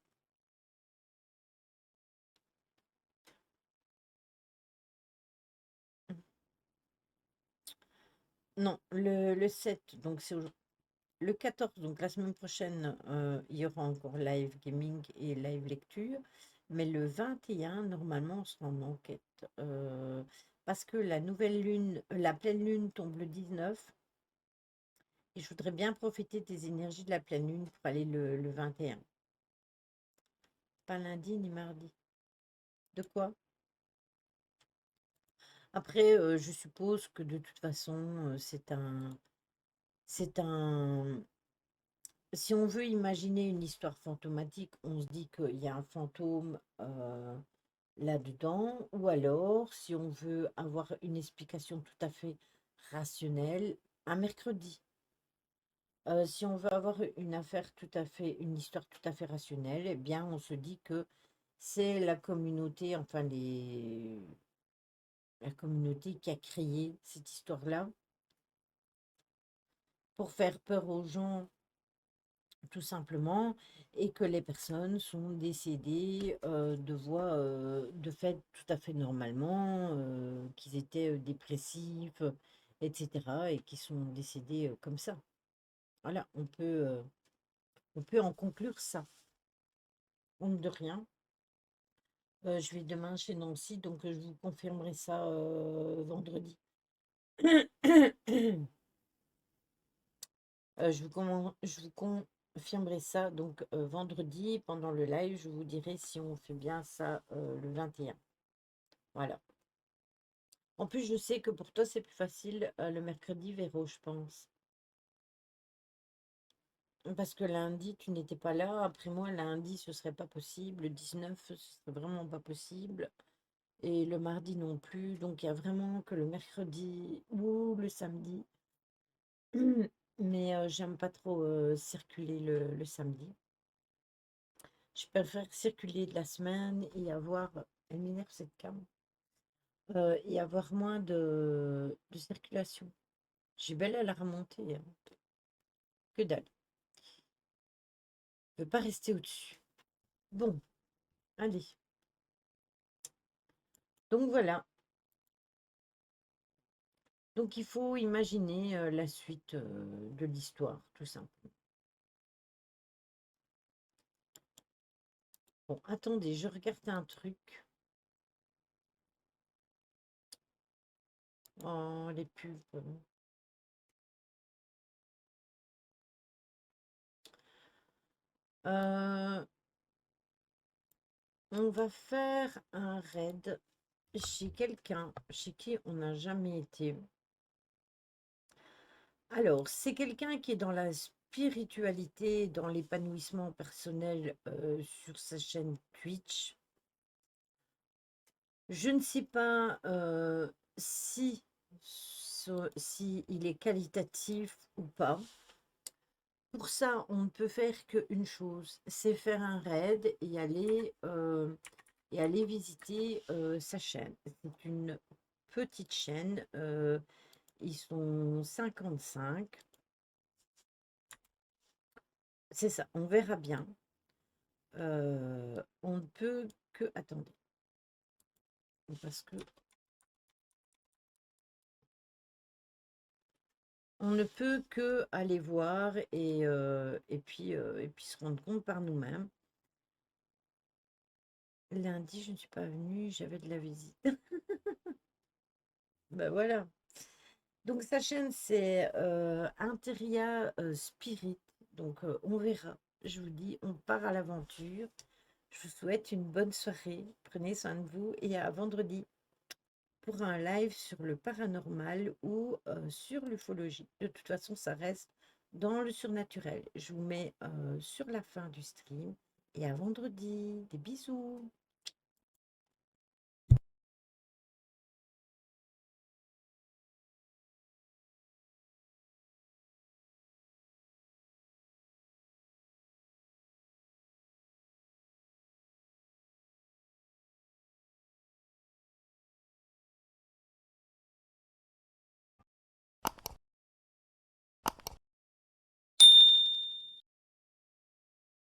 Non, le 7, donc le 14, donc la semaine prochaine, il y aura encore live gaming et live lecture. Mais le 21, normalement, on sera en enquête. Parce que la nouvelle lune, la pleine lune tombe le 19. Et je voudrais bien profiter des énergies de la pleine lune pour aller le 21. Pas lundi ni mardi. De quoi? Après, je suppose que de toute façon, c'est un. Si on veut imaginer une histoire fantomatique, on se dit qu'il y a un fantôme là-dedans, ou alors, si on veut avoir une explication tout à fait rationnelle, un mercredi. Si on veut avoir une histoire tout à fait rationnelle, eh bien, on se dit que c'est la communauté, enfin la communauté qui a créé cette histoire-là pour faire peur aux gens, tout simplement, et que les personnes sont décédées de fait tout à fait normalement, qu'ils étaient dépressifs, etc., et qui sont décédés comme ça. Voilà, on peut en conclure ça. Honte de rien. Je vais demain chez Nancy, donc je vous confirmerai ça vendredi. Je vous confirmerai ça donc vendredi pendant le live. Je vous dirai si on fait bien ça le 21. Voilà. En plus, je sais que pour toi, c'est plus facile le mercredi, Véro, je pense. Parce que lundi, tu n'étais pas là. Après moi, lundi, ce serait pas possible. Le 19, ce serait vraiment pas possible. Et le mardi non plus. Donc, il y a vraiment que le mercredi ou le samedi. Mais j'aime pas trop circuler le samedi. Je préfère circuler de la semaine et avoir, elle m'énerve cette cam, et avoir moins de circulation. J'ai belle à la remontée, hein. Que dalle. Je veux pas rester au-dessus. Bon, allez. Donc voilà. Donc il faut imaginer la suite de l'histoire, tout simplement. Bon, attendez, je regarde un truc. Oh, les pubs. Euh, on va faire un raid chez quelqu'un chez qui on n'a jamais été. Alors, c'est quelqu'un qui est dans la spiritualité, dans l'épanouissement personnel sur sa chaîne Twitch. Je ne sais pas si, si il est qualitatif ou pas. Pour ça, on ne peut faire qu'une chose, c'est faire un raid et aller visiter sa chaîne. C'est une petite chaîne, ils sont 55. C'est ça, on verra bien. On ne peut que... Attendez, parce que on ne peut que aller voir et puis se rendre compte par nous-mêmes. Lundi, je ne suis pas venue, j'avais de la visite. Ben voilà. Donc sa chaîne, c'est Interia Spirit. Donc on verra. Je vous dis, on part à l'aventure. Je vous souhaite une bonne soirée. Prenez soin de vous et à vendredi pour un live sur le paranormal ou sur l'ufologie. De toute façon, ça reste dans le surnaturel. Je vous mets sur la fin du stream et à vendredi. Des bisous.